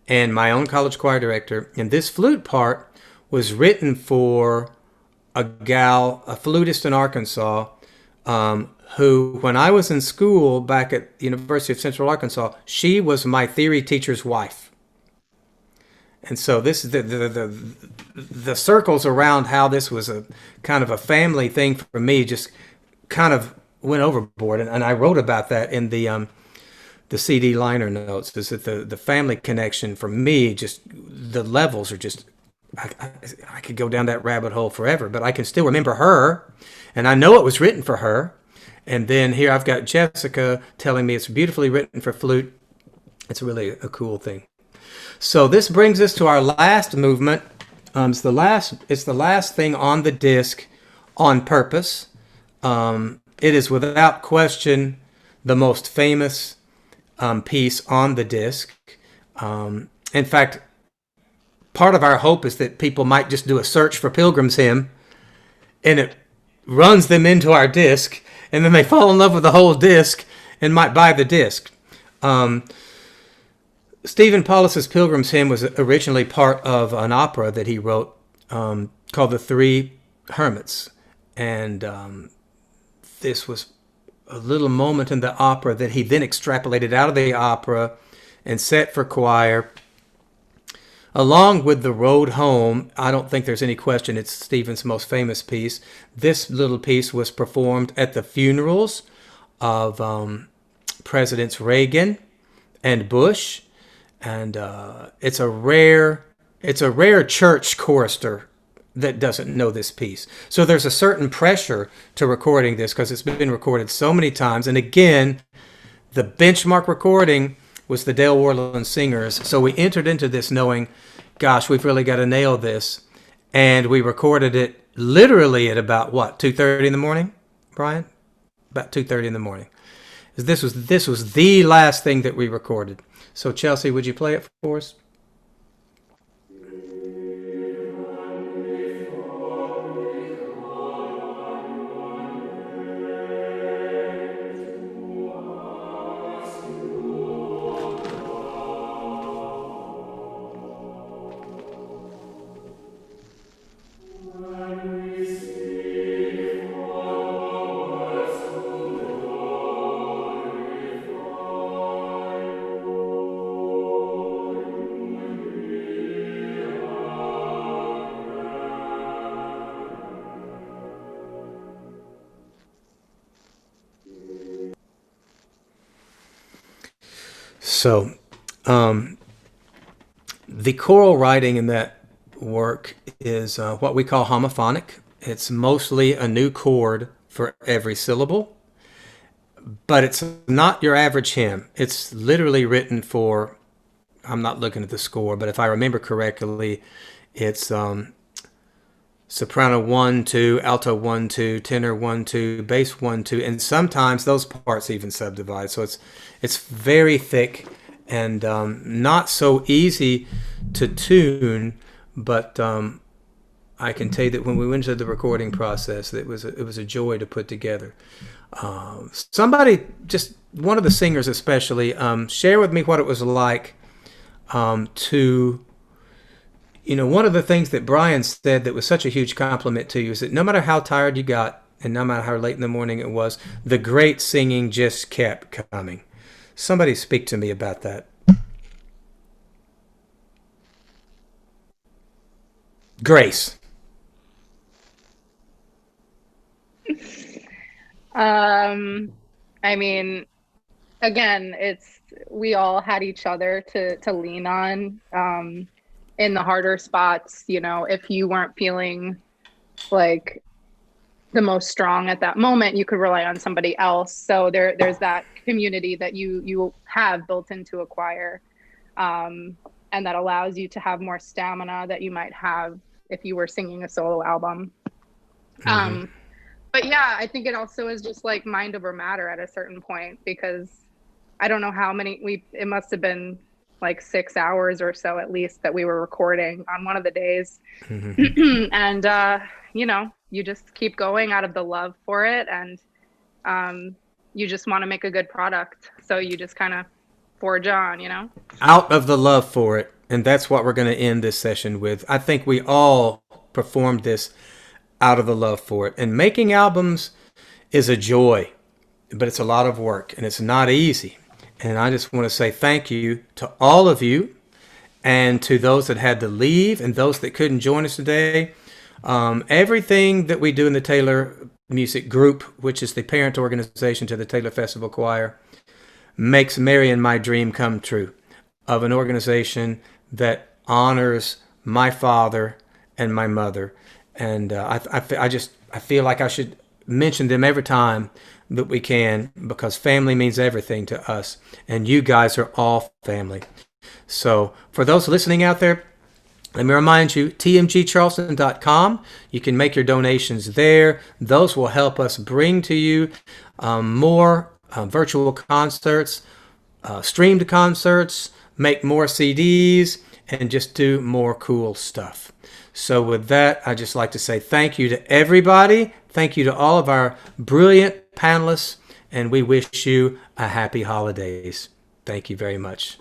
and my own college choir director. And this flute part was written for a flutist in Arkansas, who, when I was in school back at the University of Central Arkansas, she was my theory teacher's wife. And so this is the circles around how this was a kind of a family thing for me just kind of went overboard, and I wrote about that in the CD liner notes. Is that the family connection for me? Just the levels are just I could go down that rabbit hole forever, but I can still remember her, and I know it was written for her. And then here I've got Jessica telling me it's beautifully written for flute. It's really a cool thing. So this brings us to our last movement. It's the last thing on the disc on purpose. It is without question the most famous piece on the disc. In fact, part of our hope is that people might just do a search for Pilgrim's Hymn, and it runs them into our disc, and then they fall in love with the whole disc and might buy the disc. Stephen Paulus's Pilgrim's Hymn was originally part of an opera that he wrote called The Three Hermits. And this was a little moment in the opera that he then extrapolated out of the opera and set for choir. Along with The Road Home, I don't think there's any question it's Stephen's most famous piece. This little piece was performed at the funerals of Presidents Reagan and Bush. And it's a rare church chorister that doesn't know this piece. So there's a certain pressure to recording this because it's been recorded so many times. And again, the benchmark recording was the Dale Worland Singers. So we entered into this knowing, gosh, we've really got to nail this. And we recorded it literally at about, 2:30 in the morning, Brian? About 2:30 in the morning. This was the last thing that we recorded. So Chelsea, would you play it for us? So, the choral writing in that work is what we call homophonic. It's mostly a new chord for every syllable, but it's not your average hymn. It's literally written for, I'm not looking at the score, but if I remember correctly, it's soprano 1 2, alto 1 2, tenor 1 2, bass 1 2, and sometimes those parts even subdivide. So it's very thick and not so easy to tune, but I can tell you that when we went into the recording process, it was a joy to put together. Somebody, just one of the singers especially, share with me what it was like to, one of the things that Brian said that was such a huge compliment to you is that no matter how tired you got and no matter how late in the morning it was, the great singing just kept coming. Somebody speak to me about that. Grace. I mean, again, we all had each other to lean on in the harder spots. If you weren't feeling like the most strong at that moment, you could rely on somebody else. So there's that community that you have built into a choir, and that allows you to have more stamina that you might have if you were singing a solo album. Mm-hmm. But yeah, I think it also is just like mind over matter at a certain point, because I don't know how many it must have been like 6 hours or so at least that we were recording on one of the days. Mm-hmm. And you just keep going out of the love for it, and you just want to make a good product, so you just kind of forge on. Out of the love for it. And that's what we're going to end this session with. I think we all performed this out of the love for it. And making albums is a joy, but it's a lot of work and it's not easy. And I just want to say thank you to all of you, and to those that had to leave and those that couldn't join us today. Everything that we do in the Taylor Music Group, which is the parent organization to the Taylor Festival Choir, makes Mary and my dream come true, of an organization that honors my father and my mother. And I feel like I should mention them every time that we can, because family means everything to us, and you guys are all family. So for those listening out there, let me remind you, tmgcharleston.com. You can make your donations there. Those will help us bring to you more virtual concerts, streamed concerts, make more CDs, and just do more cool stuff. So with that, I'd just like to say thank you to everybody. Thank you to all of our brilliant panelists, and we wish you a happy holidays. Thank you very much.